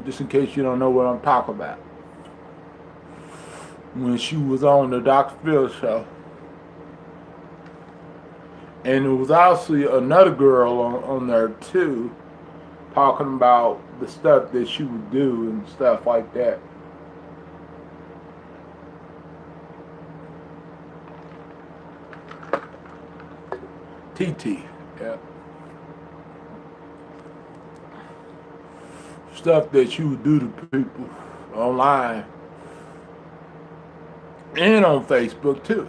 just in case you don't know what I'm talking about. When she was on the Dr. Phil show, and there was also another girl on there too, talking about the stuff that she would do and stuff like that. TT, yeah. Stuff that you would do to people online and on Facebook too.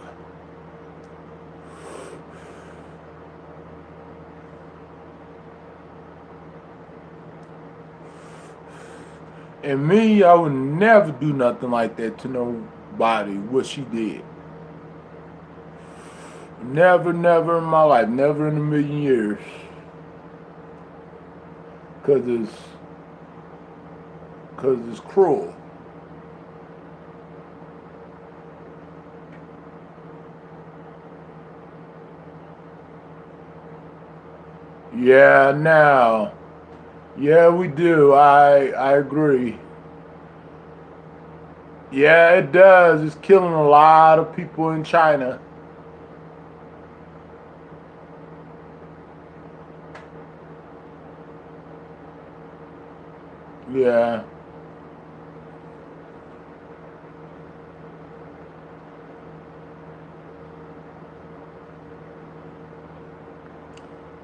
And me, I would never do nothing like that to nobody, what she did. Never, never in my life, never in a million years. Because it's cruel. Yeah, now. Yeah, we do. I agree. Yeah, it does. It's killing a lot of people in China. Yeah.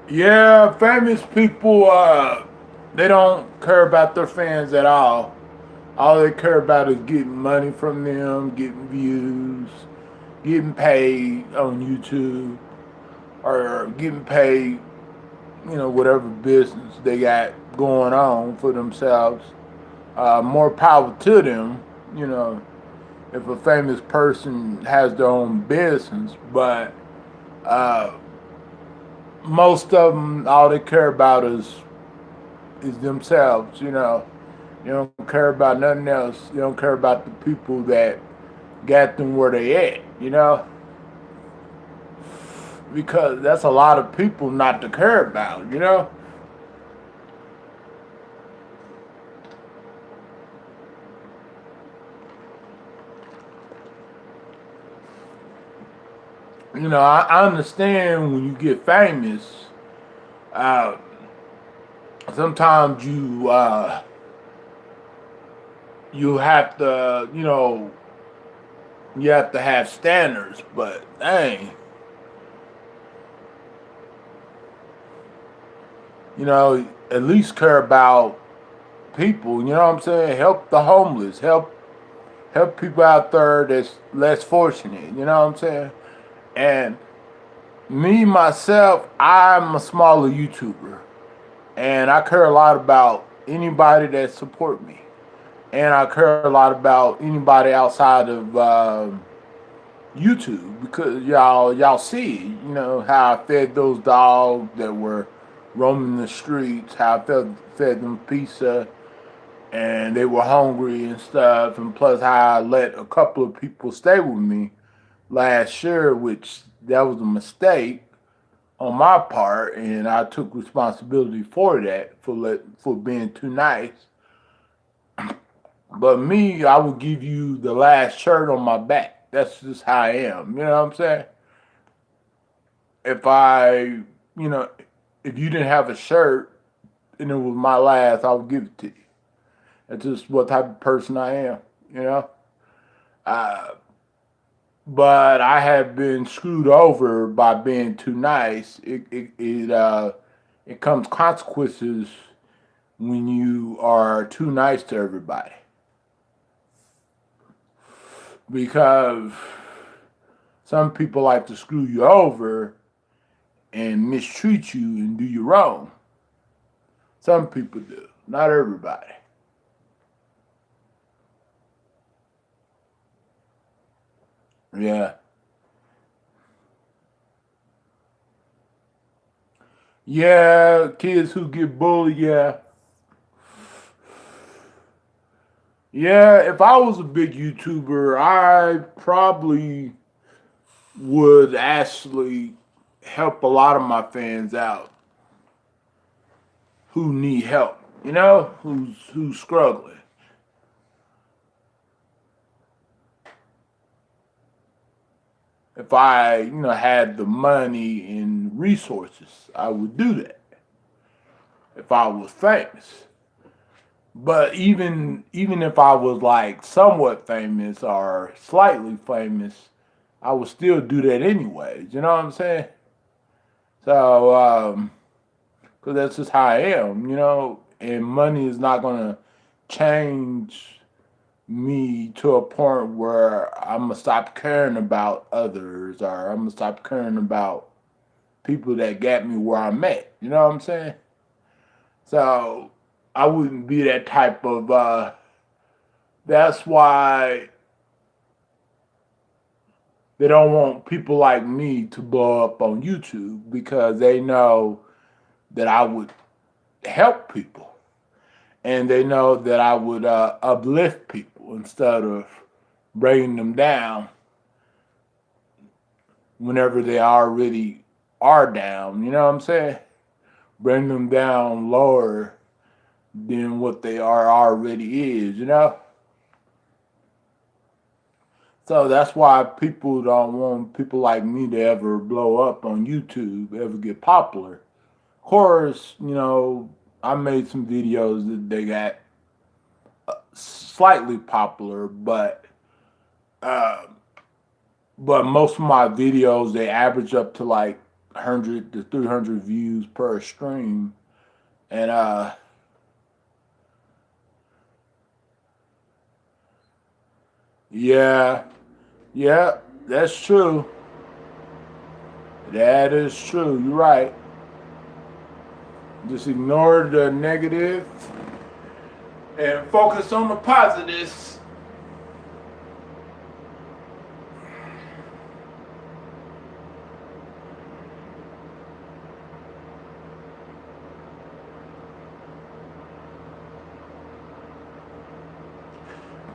Yeah, famous people, they don't care about their fans at all. All they care about is getting money from them, getting views, getting paid on YouTube, or getting paid, whatever business they got going on for themselves. More power to them, if a famous person has their own business, but most of them, all they care about is themselves, They don't care about nothing else. They don't care about the people that got them where they at, Because that's a lot of people not to care about. I understand when you get famous, sometimes you have to, you have to have standards, but dang, at least care about people, you know what I'm saying? Help the homeless, help people out there that's less fortunate, you know what I'm saying? And me, myself, I'm a smaller YouTuber. And I care a lot about anybody that support me. And I care a lot about anybody outside of YouTube, because y'all see, how I fed those dogs that were roaming the streets, how I fed them pizza, and they were hungry and stuff, and plus how I let a couple of people stay with me last year, which that was a mistake on my part, and I took responsibility for that, for being too nice. But me, I would give you the last shirt on my back. That's just how I am. You know what I'm saying? If if you didn't have a shirt, and it was my last, I would give it to you. That's just what type of person I am, you know. But I have been screwed over by being too nice. It comes consequences when you are too nice to everybody, because some people like to screw you over and mistreat you and do you wrong. Some people do, not everybody. Yeah. Yeah, kids who get bullied, yeah. Yeah, if I was a big YouTuber, I probably would actually help a lot of my fans out who need help, you know, who's struggling. If I, had the money and resources, I would do that if I was famous. But even if I was like somewhat famous or slightly famous, I would still do that anyways. You know what I'm saying? So, because that's just how I am, and money is not gonna change me to a point where I'm gonna stop caring about others, or I'm gonna stop caring about people that got me where I'm at. You know what I'm saying? So I wouldn't be that type of. That's why they don't want people like me to blow up on YouTube, because they know that I would help people, and they know that I would uplift people instead of bringing them down whenever they already are down. You know what I'm saying? Bring them down lower than what they are already is, So that's why people don't want people like me to ever blow up on YouTube, ever get popular. Of course, I made some videos that they got slightly popular, uh, but most of my videos, they average up to like 100 to 300 views per stream, and yeah, yeah, that's true. That is true. You're right. Just ignore the negative and focus on the positives.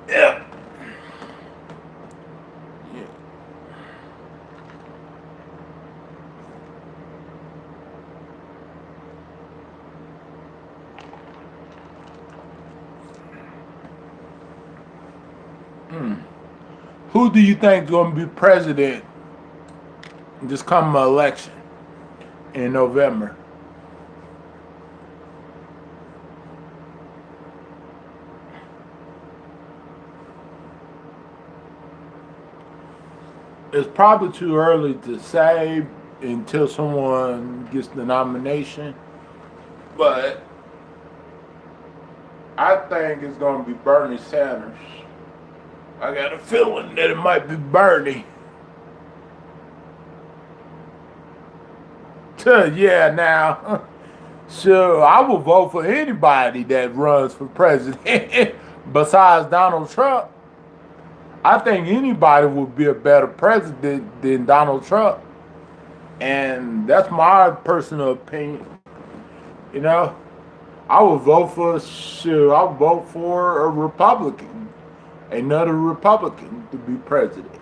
Yeah. Yeah. Who do you think is going to be president this coming election in November? It's probably too early to say until someone gets the nomination, but I think it's going to be Bernie Sanders. I got a feeling that it might be Bernie. Yeah, now, sure, I will vote for anybody that runs for president besides Donald Trump. I think anybody would be a better president than Donald Trump. And that's my personal opinion. You know, I would vote for a Republican, another Republican to be president.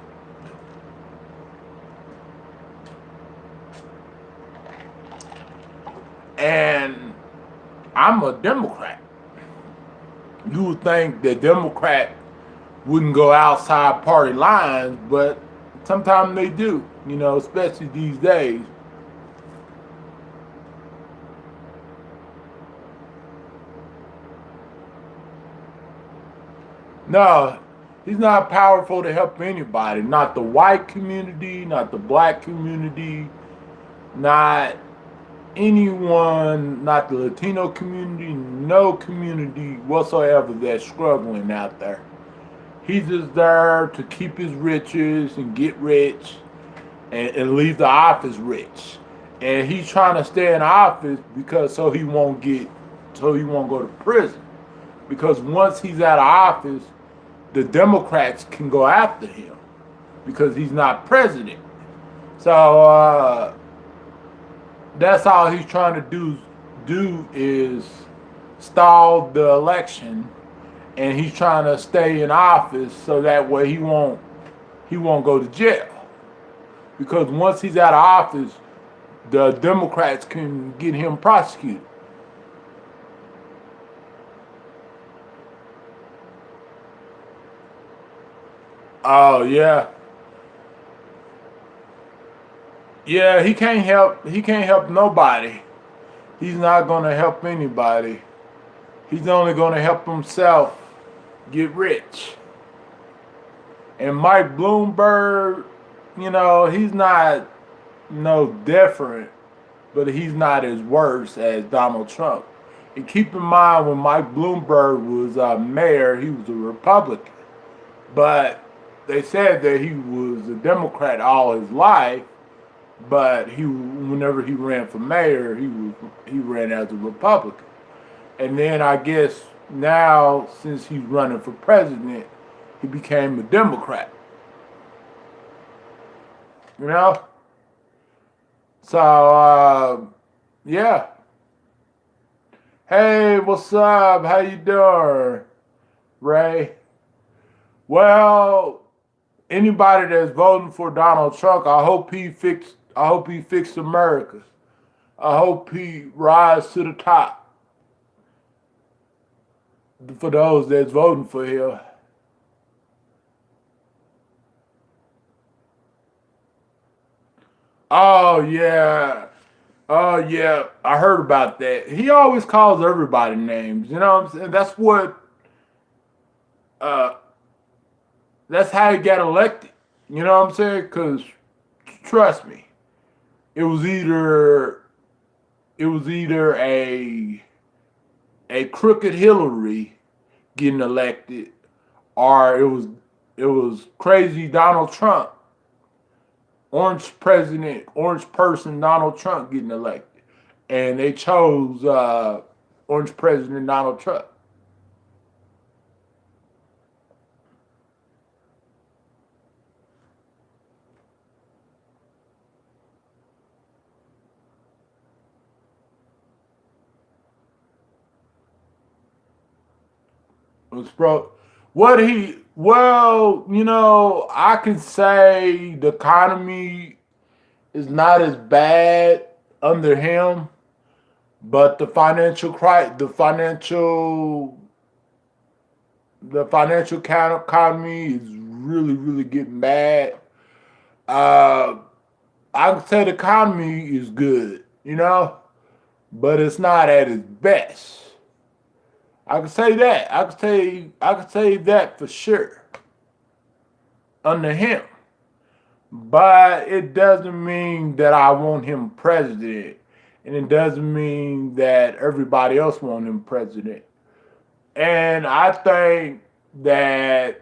And I'm a Democrat. You would think that Democrat wouldn't go outside party lines, but sometimes they do, especially these days. No, he's not powerful to help anybody. Not the white community, not the black community, not anyone, not the Latino community, no community whatsoever that's struggling out there. He's just there to keep his riches and get rich and leave the office rich. And he's trying to stay in office because so he won't go to prison. Because once he's out of office, the Democrats can go after him because he's not president. So that's all he's trying to do is stall the election, and he's trying to stay in office so that way he won't go to jail. Because once he's out of office, the Democrats can get him prosecuted. Oh yeah. Yeah, he can't help nobody. He's not gonna help anybody. He's only gonna help himself get rich. And Mike Bloomberg, he's not no different, but he's not as worse as Donald Trump. And keep in mind, when Mike Bloomberg was mayor, he was a Republican. But they said that he was a Democrat all his life, but whenever he ran for mayor, he ran as a Republican. And then I guess now, since he's running for president, he became a Democrat. You know? So, yeah. Hey, what's up? How you doing, Ray? Well, anybody that's voting for Donald Trump, I hope he fixed America. I hope he rise to the top. For those that's voting for him. Oh yeah. Oh yeah. I heard about that. He always calls everybody names. You know what I'm saying? That's how he got elected. You know what I'm saying? Because trust me, it was either a crooked Hillary getting elected, or it was crazy Donald Trump, orange person Donald Trump getting elected, and they chose orange president Donald Trump. I can say the economy is not as bad under him, but the financial economy is really, really getting bad. I can say the economy is good, but it's not at its best. I can say that. I can say that for sure. Under him. But it doesn't mean that I want him president. And it doesn't mean that everybody else wants him president. And I think that,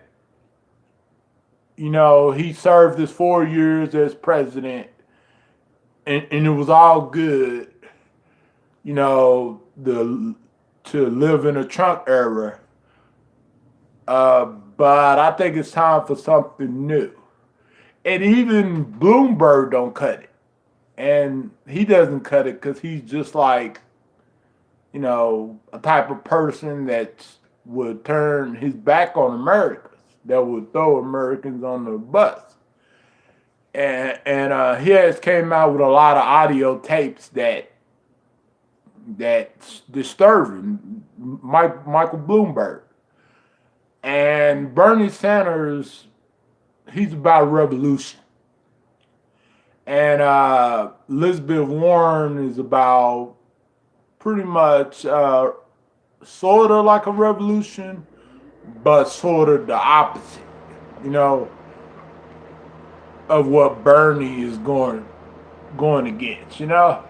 he served his 4 years as president, and it was all good, to live in a Trump era. But I think it's time for something new. And even Bloomberg don't cut it. And he doesn't cut it because he's just like, a type of person that would turn his back on Americans, that would throw Americans on the bus. And he has came out with a lot of audio tapes that's disturbing. Michael Bloomberg. And Bernie Sanders, he's about revolution. And Elizabeth Warren is about pretty much sort of like a revolution, but sort of the opposite, you know, of what Bernie is going against, you know?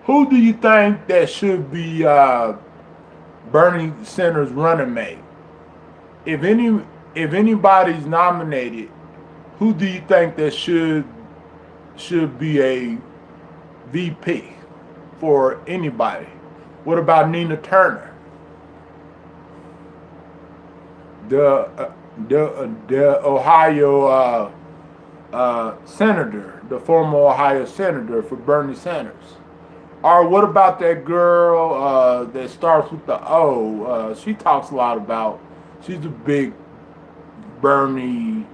Who do you think that should be Bernie Sanders' running mate? If anybody's nominated, who do you think that should be a VP for anybody? What about Nina Turner, the Ohio senator, the former Ohio senator for Bernie Sanders? Or what about that girl that starts with the O? She talks a lot about. She's a big Bernie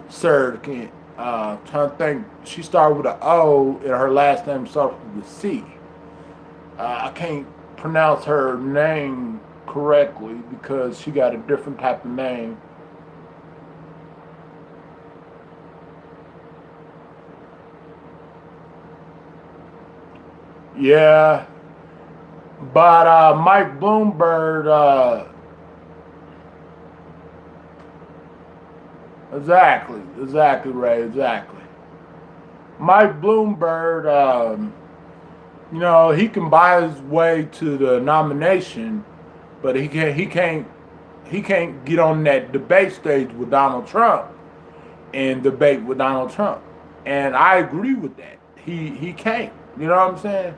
surrogate. Trying to think. She started with an O, and her last name starts with a C. I can't pronounce her name correctly because she got a different type of name. Yeah, but Mike Bloomberg, exactly, Ray, exactly. Mike Bloomberg, you know, he can buy his way to the nomination, but he can't get on that debate stage with Donald Trump and debate with Donald Trump. And I agree with that. He can't. You know what I'm saying?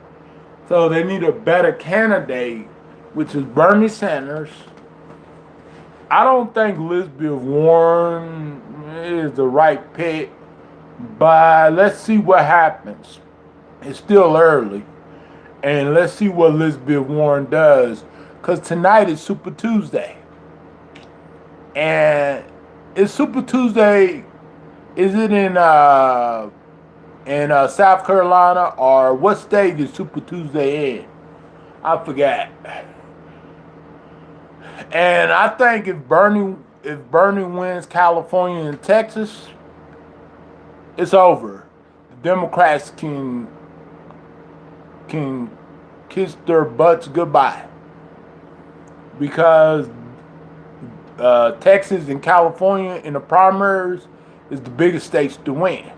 So they need a better candidate, which is Bernie Sanders. I don't think Elizabeth Warren is the right pick, but let's see what happens. It's still early, and let's see what Elizabeth Warren does. Cause tonight is Super Tuesday, and it's Super Tuesday. Is it in South Carolina, or what state is Super Tuesday in? I forgot. And I think if Bernie wins California and Texas, it's over. The Democrats can kiss their butts goodbye because Texas and California in the primaries is the biggest states to win.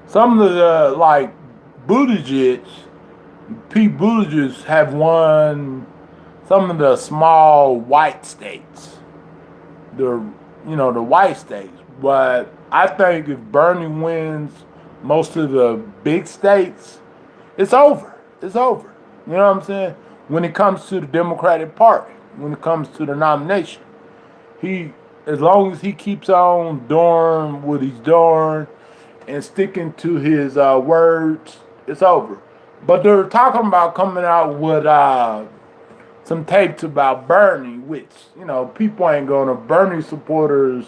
Some of the like Buttigieg, Pete Buttigieg have won some of the small white states, the white states. But I think if Bernie wins most of the big states, it's over. It's over. You know what I'm saying? When it comes to the Democratic Party, when it comes to the nomination, as long as he keeps on doing what he's doing and sticking to his words, it's over. But they're talking about coming out with some tapes about Bernie, which, people ain't gonna, Bernie supporters.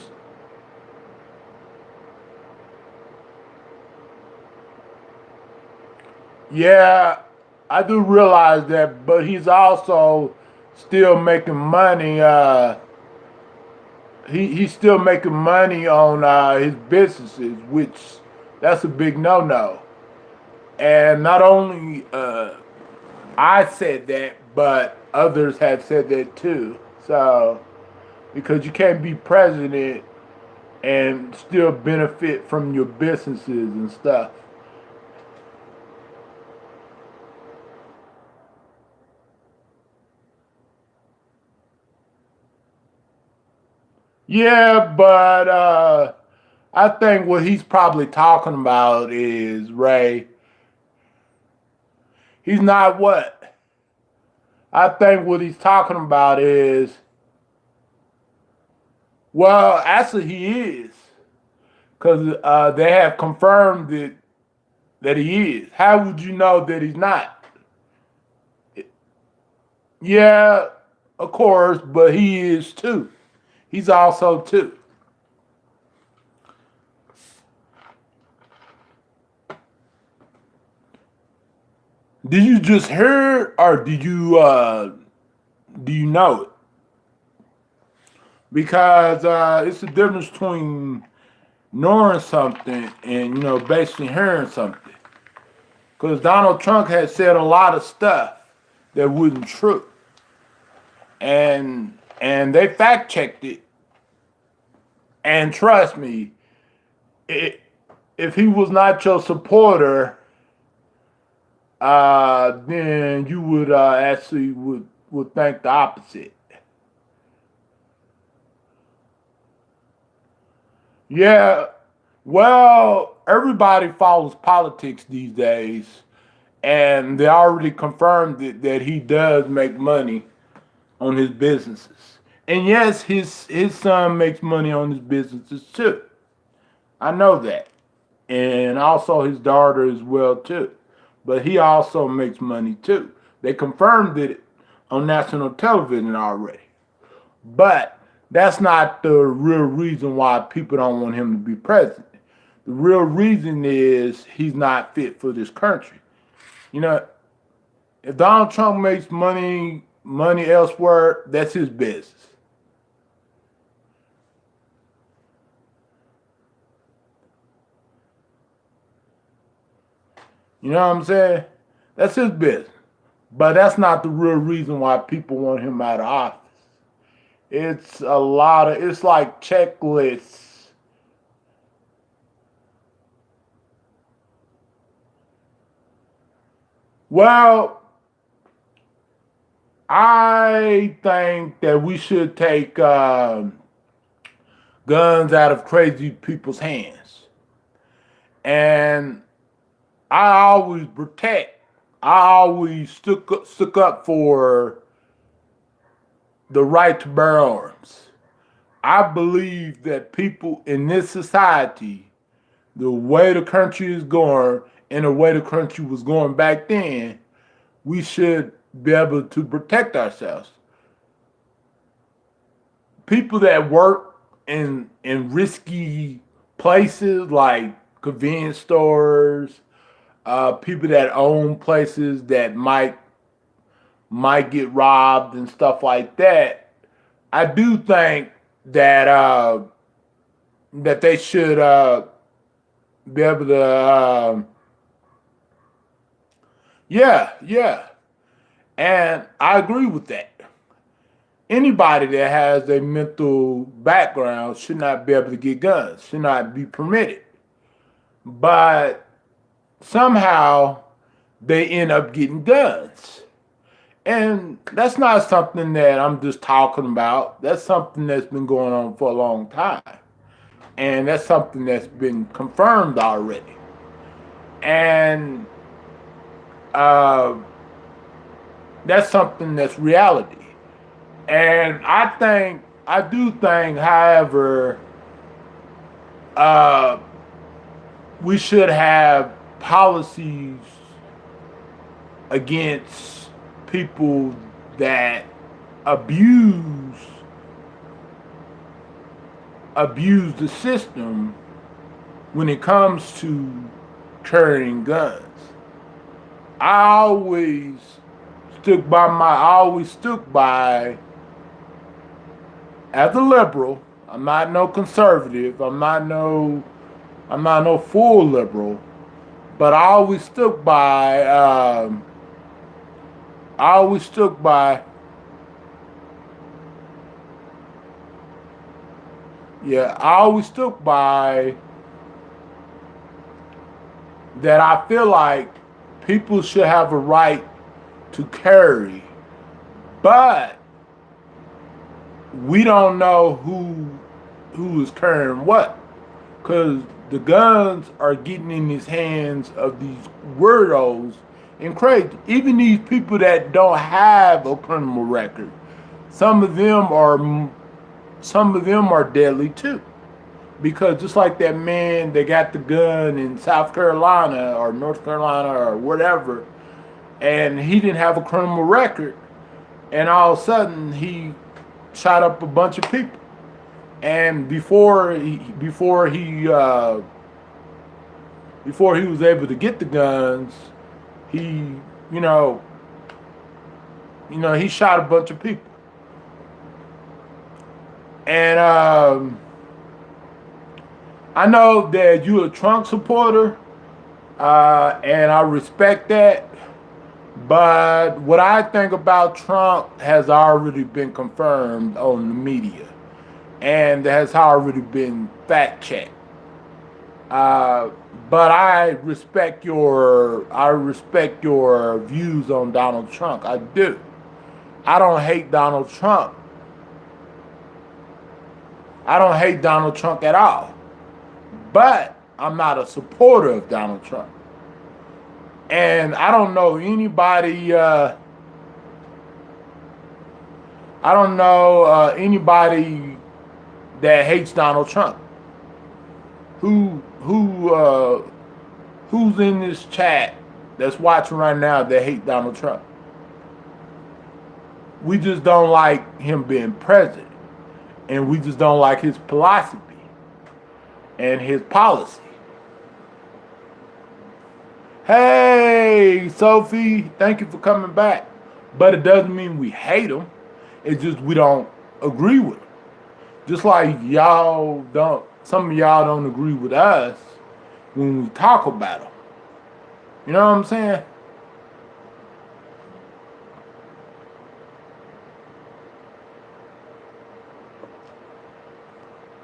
Yeah, I do realize that, but he's also still making money. He's still making money on his businesses, which that's a big no-no. And not only I said that, but others have said that too. So, because you can't be president and still benefit from your businesses and stuff. Yeah, but I think what he's probably talking about is, Ray, he's not what? I think what he's talking about is, well, actually he is. Because they have confirmed that he is. How would you know that he's not? Yeah, of course, but he is too. He's also too. Did you just hear it, or do you know it? Because it's the difference between knowing something and basically hearing something. Because Donald Trump had said a lot of stuff that wasn't true. And they fact checked it. And trust me, if he was not your supporter, then you would actually would think the opposite. Yeah, well, everybody follows politics these days, and they already confirmed that he does make money on his businesses. And yes, his son makes money on his businesses too. I know that. And also his daughter as well too. But he also makes money too. They confirmed it on national television already. But that's not the real reason why people don't want him to be president. The real reason is he's not fit for this country. You know, if Donald Trump makes money elsewhere, that's his business. You know what I'm saying? That's his business. But that's not the real reason why people want him out of office. It's it's like checklists. Well, I think that we should take guns out of crazy people's hands. And I always stuck up for the right to bear arms. I believe that people in this society, the way the country is going and the way the country was going back then, we should be able to protect ourselves. People that work in risky places like convenience stores, people that own places that might get robbed and stuff like that. I do think that that they should be able to. Yeah, and I agree with that. Anybody that has a mental background should not be able to get guns, should not be permitted. But somehow they end up getting guns. And that's not something that I'm just talking about. That's something that's been going on for a long time. And that's something that's been confirmed already. And that's something that's reality. And I do think, however, we should have policies against people that abuse the system when it comes to carrying guns. I always stuck by as a liberal. I'm not no conservative. I'm not no full liberal, but I always stuck by that. I feel like people should have a right to carry, but we don't know who is carrying what, because the guns are getting in his hands of these weirdos and crazy. Even these people that don't have a criminal record, some of them are deadly too. Because just like that man that got the gun in South Carolina or North Carolina or whatever, and he didn't have a criminal record, and all of a sudden he shot up a bunch of people. And before he was able to get the guns, he he shot a bunch of people. And I know that you're a Trump supporter, And I respect that. But what I think about Trump has already been confirmed on the media and has already been fact checked. Uh, but I respect your views on Donald Trump. I do. I don't hate Donald Trump. I don't hate Donald Trump at all. But I'm not a supporter of Donald Trump. And I don't know anybody. I don't know anybody that hates Donald Trump. Who's in this chat that's watching right now that hate Donald Trump? We just don't like him being president, and we just don't like his philosophy and his policy. Hey, Sophie, thank you for coming back. But it doesn't mean we hate him. It's just we don't agree with him. Just like y'all don't, some of y'all don't agree with us when we talk about him. You know what I'm saying?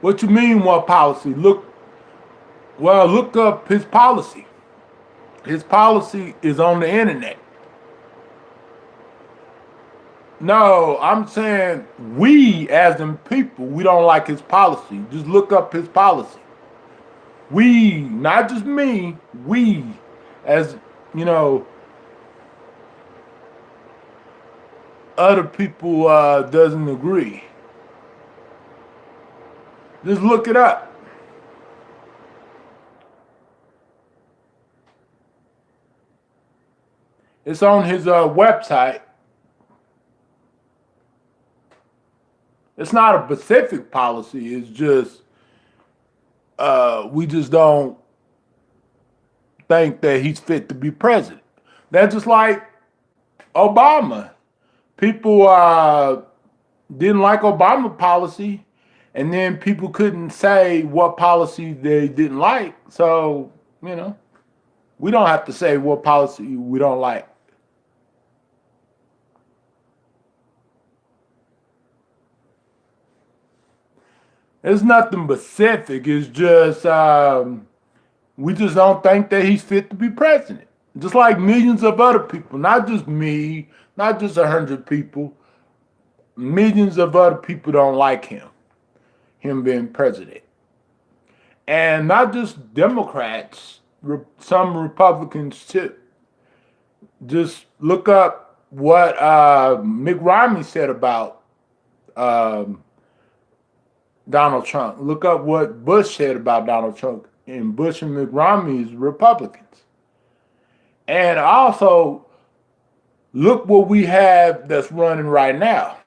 What you mean, what policy? Look up his policy. His policy is on the internet. No, I'm saying we as in people, we don't like his policy. Just look up his policy. We, not just me, we as, you know, other people doesn't agree. Just look it up. It's on his website. It's not a specific policy. It's just we just don't think that he's fit to be president. That's just like Obama. People didn't like Obama policy, and then people couldn't say what policy they didn't like. So, you know, we don't have to say what policy we don't like. It's nothing specific. It's just we just don't think that he's fit to be president. Just like millions of other people, not just me, not just 100 people. Millions of other people don't like him being president. And not just Democrats, some Republicans too. Just look up what Mitt Romney said about Donald Trump. Look up what Bush said about Donald Trump. And Bush and Mitt Romney is Republicans. And also, look what we have that's running right now.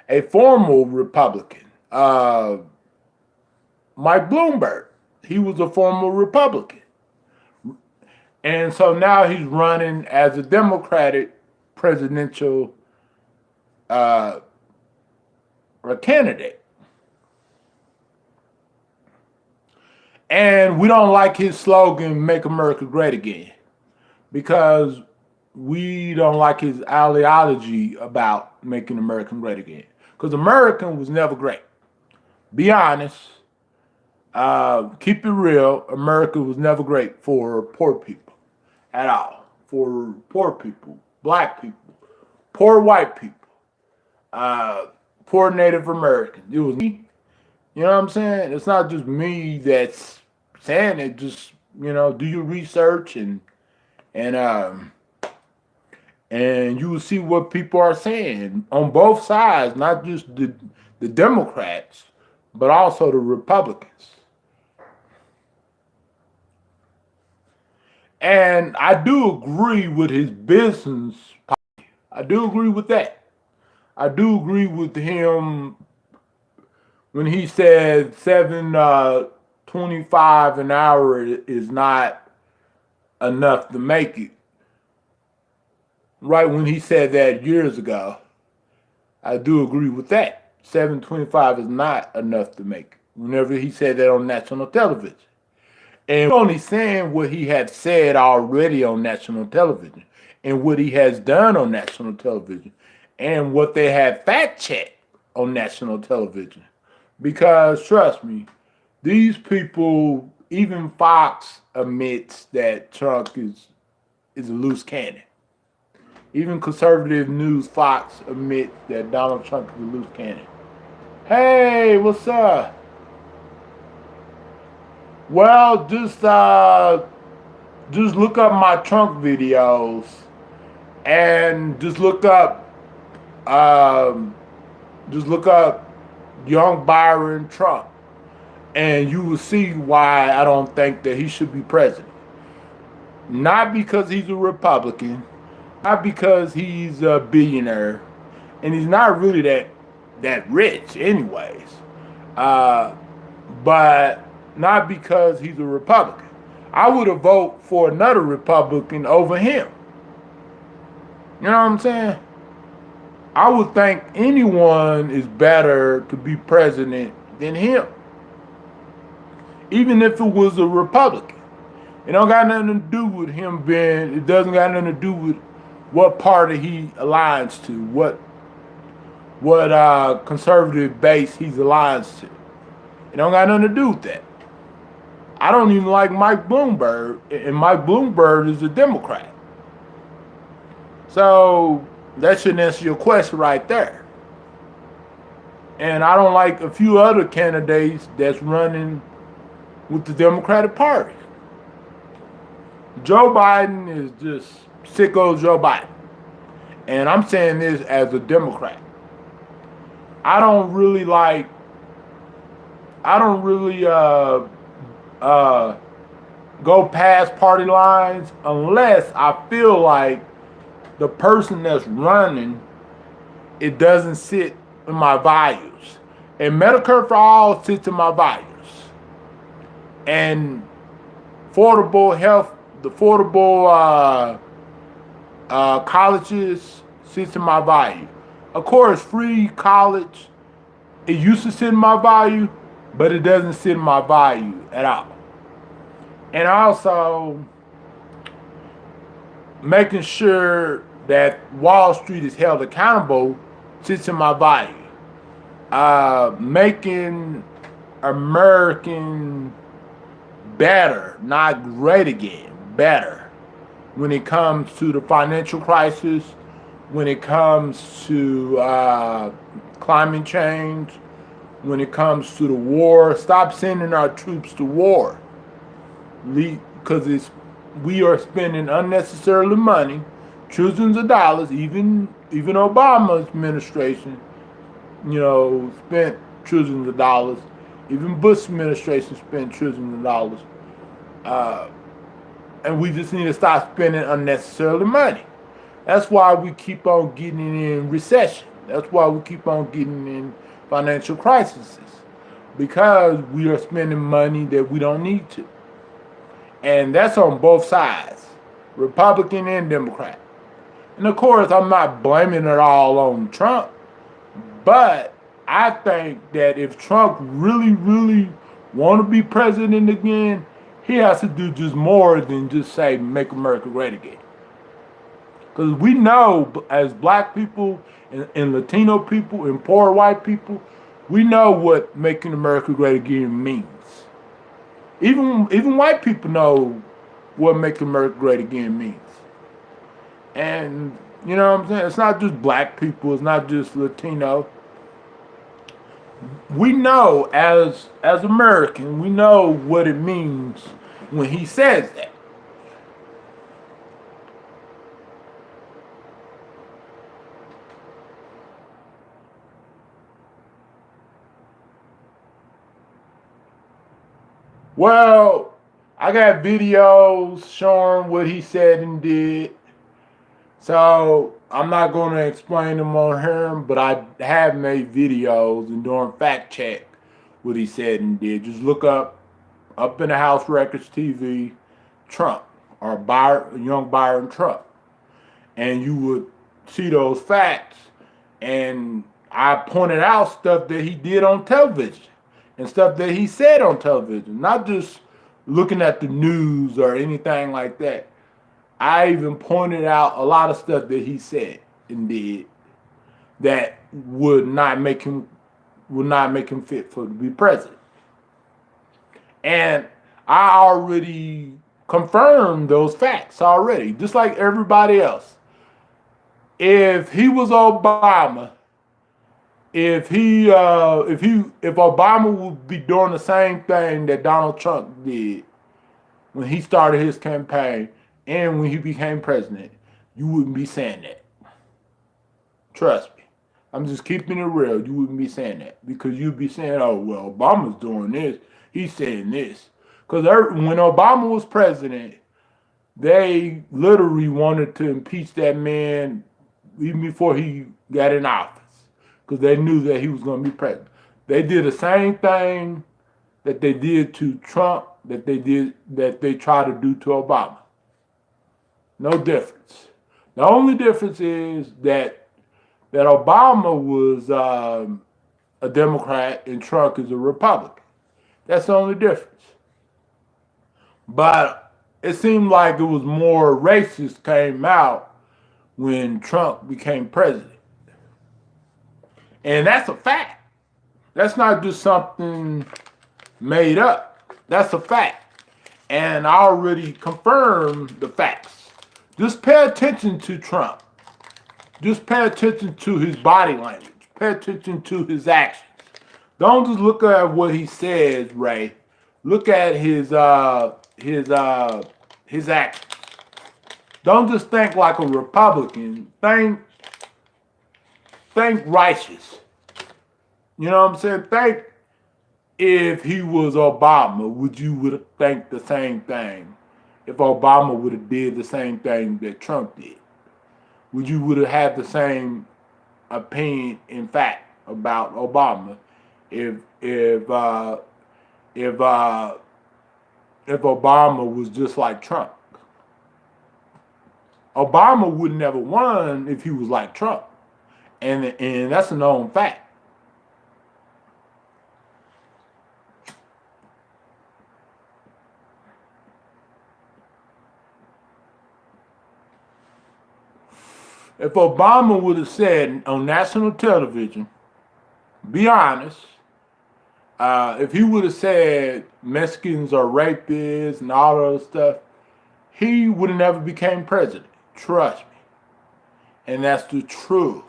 A former Republican, Mike Bloomberg. He was a former Republican. And so now he's running as a Democratic presidential candidate. And we don't like his slogan, "Make America Great Again," because we don't like his ideology about making America great again. Because America was never great. Be honest. Keep it real. America was never great for poor people at all. For poor people, black people, poor white people, poor Native Americans. It was me. You know what I'm saying? It's not just me that's saying it. Just, you know, do your research and you will see what people are saying on both sides, not just the Democrats, but also the Republicans. And I do agree with his business policy. I do agree with that. I do agree with him when he said 7.25 an hour is not enough to make it. Right when he said that years ago, I do agree with that. 7.25 is not enough to make it. Whenever he said that on national television. And only saying what he had said already on national television and what he has done on national television and what they had fact checked on national television. Because trust me, these people, even Fox admits that Trump is a loose cannon. Even conservative news Fox admits that Donald Trump is a loose cannon. Hey, what's up? Well, just look up my Trump videos and um, just look up young Byron Trump, and you will see why I don't think that he should be president. Not because he's a Republican, not because he's a billionaire, and he's not really that rich, anyways. But not because he's a Republican. I would have voted for another Republican over him. You know what I'm saying? I would think anyone is better to be president than him, even if it was a Republican. It don't got nothing to do with him being. It doesn't got nothing to do with what party he aligns to, what conservative base he's aligned to. It don't got nothing to do with that. I don't even like Mike Bloomberg, and Mike Bloomberg is a Democrat. So that should answer your question right there. And I don't like a few other candidates that's running with the Democratic Party. Joe Biden is just sicko Joe Biden. And I'm saying this as a Democrat. I don't really go past party lines unless I feel like the person that's running, it doesn't sit in my values. And Medicare for all sits in my values. And affordable health, the affordable colleges sits in my value. Of course, free college, it used to sit in my value, but it doesn't sit in my value at all. And also making sure that Wall Street is held accountable sits in my value. Making American better, not great again, better. When it comes to the financial crisis, when it comes to climate change, when it comes to the war, stop sending our troops to war. Because we are spending unnecessarily money, trillions of dollars. Even Obama's administration, spent trillions of dollars. Even Bush administration spent trillions of dollars. And we just need to stop spending unnecessarily money. That's why we keep on getting in recession. That's why we keep on getting in financial crises. Because we are spending money that we don't need to. And that's on both sides, Republican and Democrat. And of course, I'm not blaming it all on Trump. But I think that if Trump really, really want to be president again, he has to do just more than just say, make America great again. Because we know, as black people and Latino people and poor white people, we know what making America great again means. Even white people know what making America great again means. And, you know what I'm saying? It's not just black people. It's not just Latino. We know, as American, we know what it means when he says that. Well, I got videos showing what he said and did. So I'm not going to explain them on here, but I have made videos and doing fact check what he said and did. Just look up Upinthehouserecords TV Trump or young Byron Trump, and you would see those facts. And I pointed out stuff that he did on television and stuff that he said on television, not just looking at the news or anything like that. I even pointed out a lot of stuff that he said and did that would not make him fit for to be president. And I already confirmed those facts already, just like everybody else. If he was Obama, if Obama would be doing the same thing that Donald Trump did when he started his campaign and when he became president, you wouldn't be saying that. Trust me. I'm just keeping it real. You wouldn't be saying that because you'd be saying, oh, well, Obama's doing this. He's saying this. Because when Obama was president, they literally wanted to impeach that man even before he got in office because they knew that he was going to be president. They did the same thing that they did to Trump that they tried to do to Obama. No difference. The only difference is that Obama was a Democrat and Trump is a Republican. That's the only difference. But it seemed like it was more racist came out when Trump became president. And that's a fact. That's not just something made up. That's a fact. And I already confirmed the facts. Just pay attention to Trump. Just pay attention to his body language. Pay attention to his actions. Don't just look at what he says, Ray. Look at his actions. Don't just think like a Republican. Think righteous. You know what I'm saying? Think if he was Obama, would have think the same thing? If Obama would have did the same thing that Trump did, would have had the same opinion, in fact, about Obama if Obama was just like Trump? Obama would never won if he was like Trump, and that's a known fact. If Obama would have said on national television, be honest, if he would have said Mexicans are rapists and all that stuff, he would have never became president. Trust me. And that's the truth.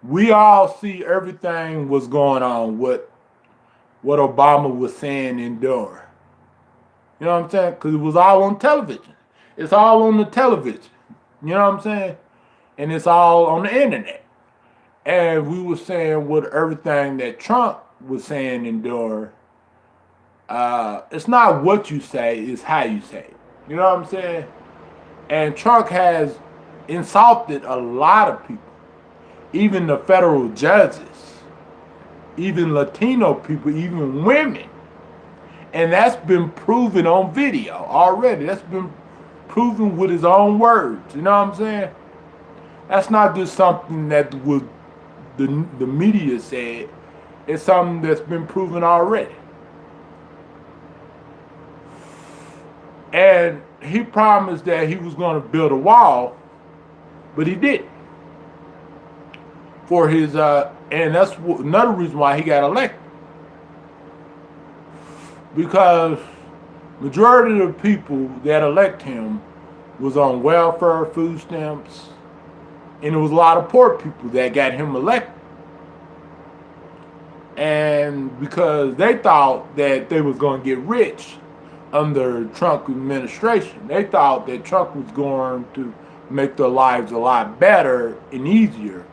We all see everything was going on, what Obama was saying and doing. You know what I'm saying? Because it was all on television. It's all on the television. You know what I'm saying? And it's all on the internet. And we were saying what everything that Trump was saying and doing. It's not what you say, it's how you say it. You know what I'm saying? And Trump has insulted a lot of people. Even the federal judges. Even Latino people, even women. And that's been proven on video already. That's been proven with his own words. You know what I'm saying? That's not just something that the media said. It's something that's been proven already. And he promised that he was going to build a wall, but he didn't. For his, and that's another reason why he got elected. Because majority of the people that elect him was on welfare, food stamps, and there was a lot of poor people that got him elected. And because they thought that they was going to get rich under Trump administration, they thought that Trump was going to make their lives a lot better and easier,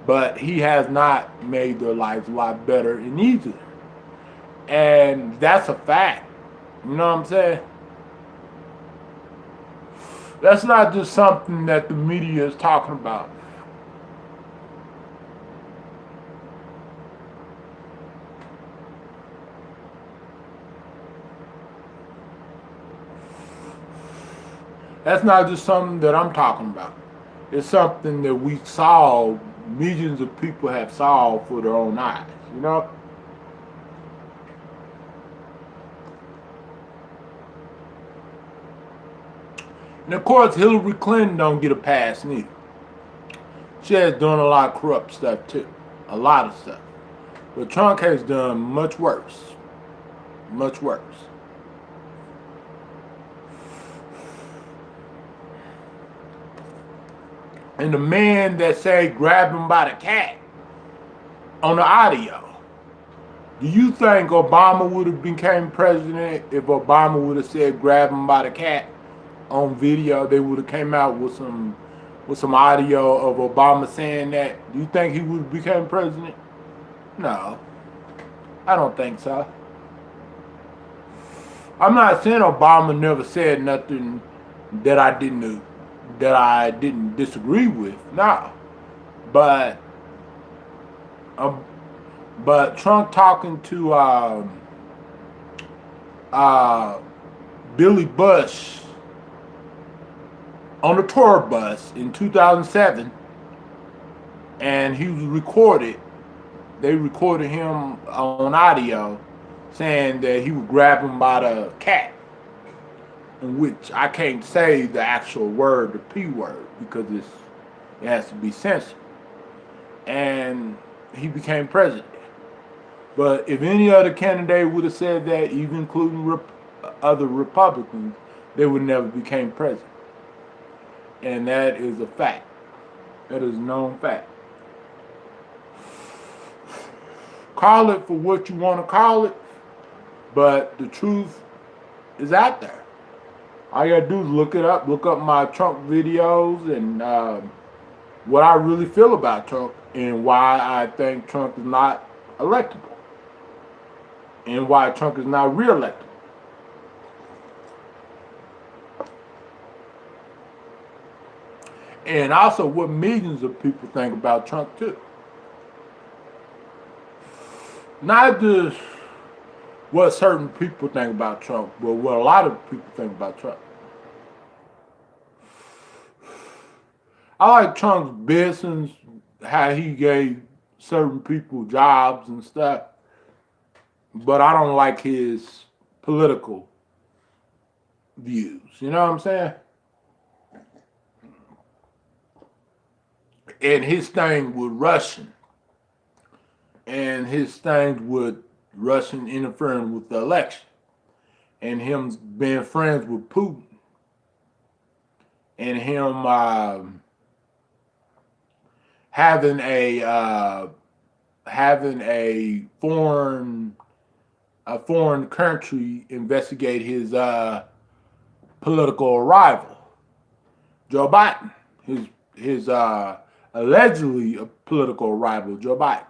but he has not made their lives a lot better and easier. And that's a fact. You know what I'm saying? That's not just something that the media is talking about. That's not just something that I'm talking about. It's something that we saw, millions of people have saw for their own eyes, you know? And of course, Hillary Clinton don't get a pass neither. She has done a lot of corrupt stuff too. A lot of stuff. But Trump has done much worse. Much worse. And the man that said grab him by the cat on the audio. Do you think Obama would have became president if Obama would have said grab him by the cat on video? They would have came out with some audio of Obama saying that. Do you think he would have became president? No, I don't think so. I'm not saying Obama never said nothing that I didn't disagree with. No, but Trump talking to Billy Bush on the tour bus in 2007, and he was recorded. They recorded him on audio saying that he would grab him by the cat, in which I can't say the actual word, the P word, because it has to be censored. And he became president. But if any other candidate would have said that, even including other Republicans, they would never became president. And that is a fact. That is a known fact. Call it for what you want to call it, but the truth is out there. All you gotta do is look it up, look up my Trump videos and what I really feel about Trump and why I think Trump is not electable and why Trump is not re-elected. And also what millions of people think about Trump too. Not just what certain people think about Trump, but what a lot of people think about Trump. I like Trump's business, how he gave certain people jobs and stuff, but I don't like his political views. You know what I'm saying? And his thing with Russian, and his thing with Russian interfering with the election, and him being friends with Putin, and him having a foreign country investigate his political rival, Joe Biden, his allegedly a political rival, Joe Biden.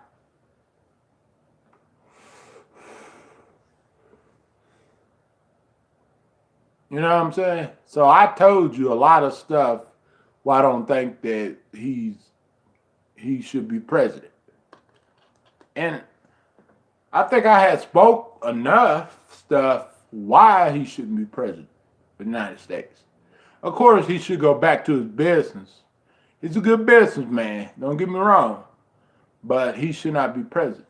You know what I'm saying? So I told you a lot of stuff why I don't think that he should be president. And I think I had spoke enough stuff why he shouldn't be president of the United States. Of course, he should go back to his business. He's a good businessman, don't get me wrong, but he should not be president.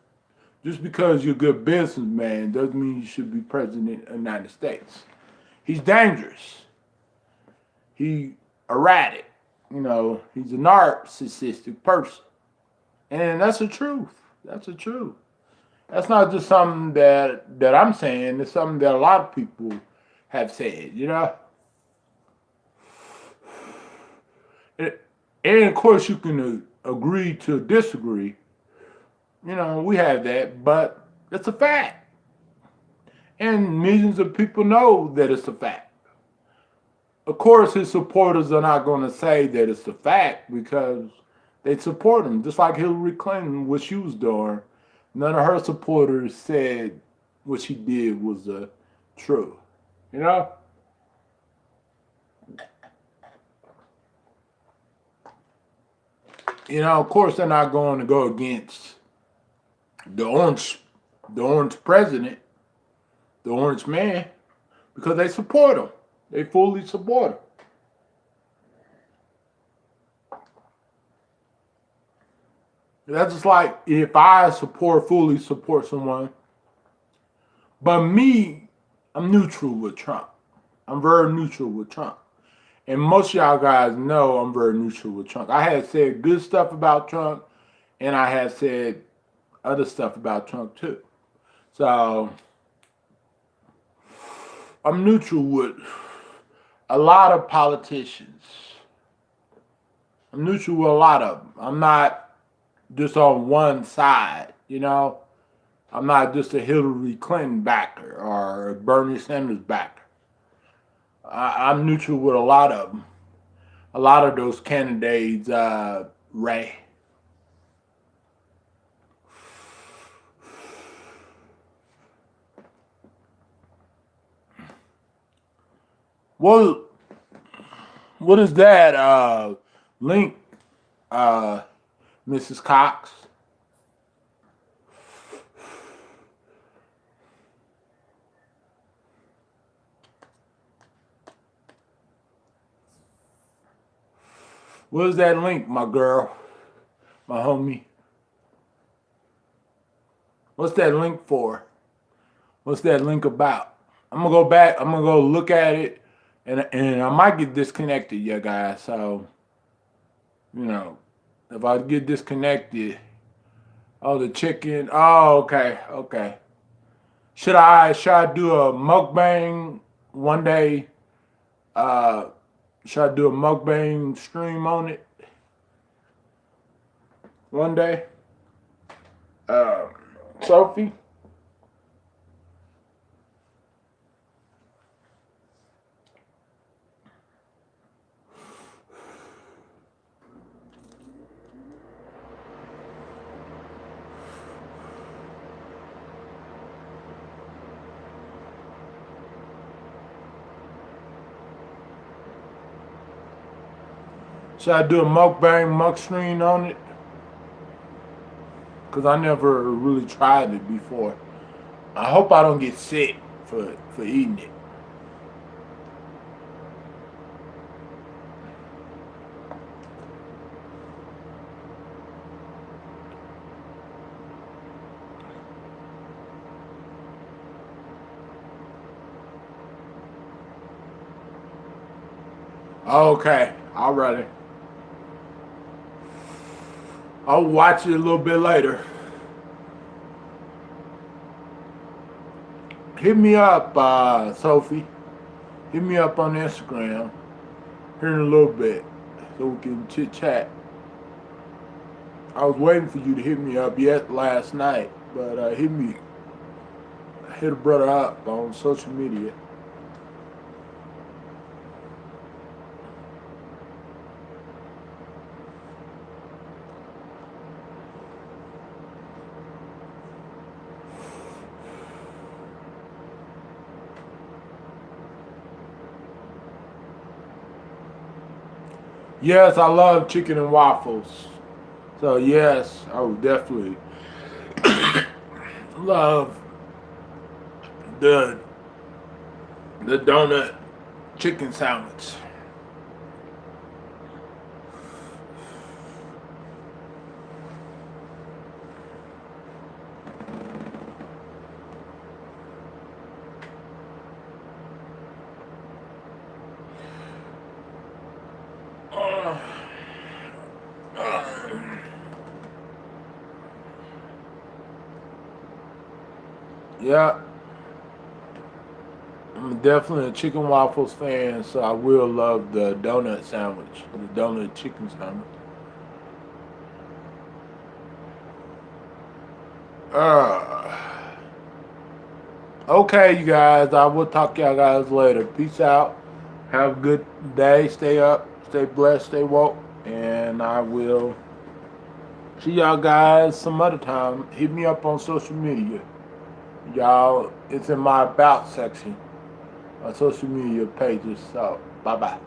Just because you're a good businessman doesn't mean you should be president of the United States. He's dangerous. He's erratic. You know, he's a narcissistic person. And that's the truth. That's the truth. That's not just something that I'm saying. It's something that a lot of people have said, you know? And of course you can agree to disagree. You know, we have that, but it's a fact. And millions of people know that it's a fact. Of course, his supporters are not going to say that it's a fact because they support him. Just like Hillary Clinton, what she was doing, none of her supporters said what she did was true. You know? You know, of course, they're not going to go against the orange president, the orange man, because they support him. They fully support him. That's just like if I fully support someone, but me, I'm neutral with Trump. I'm very neutral with Trump. And most of y'all guys know I'm very neutral with Trump. I had said good stuff about Trump, and I had said other stuff about Trump too. So I'm neutral with a lot of politicians. I'm neutral with a lot of them. I'm not just on one side, you know. I'm not just a Hillary Clinton backer or a Bernie Sanders backer. I'm neutral with a lot of them. A lot of those candidates, Ray. Well, what is that link, Mrs. Cox? What is that link, my girl, my homie? What's that link for? What's that link about? I'm gonna go back. I'm gonna go look at it, and I might get disconnected, yeah, guys. So, you know, if I get disconnected, oh, the chicken. Oh, okay. Should I do a mukbang one day? Should I do a mukbang stream on it one day? Sophie? Should I do a mukbang muk stream on it? Because I never really tried it before. I hope I don't get sick for eating it. Okay, alrighty. I'll watch it a little bit later. Hit me up, Sophie. Hit me up on Instagram here in a little bit so we can chit chat. I was waiting for you to hit me up last night, but hit a brother up on social media. Yes, I love chicken and waffles. So yes, I would definitely love the donut chicken sandwich. Yeah, I'm definitely a chicken waffles fan, so I will love the donut sandwich, the donut chicken sandwich. Okay, you guys, I will talk to y'all guys later. Peace out. Have a good day. Stay up, stay blessed, stay woke, and I will see y'all guys some other time. Hit me up on social media. Y'all, it's in my about section on social media pages. So, bye-bye.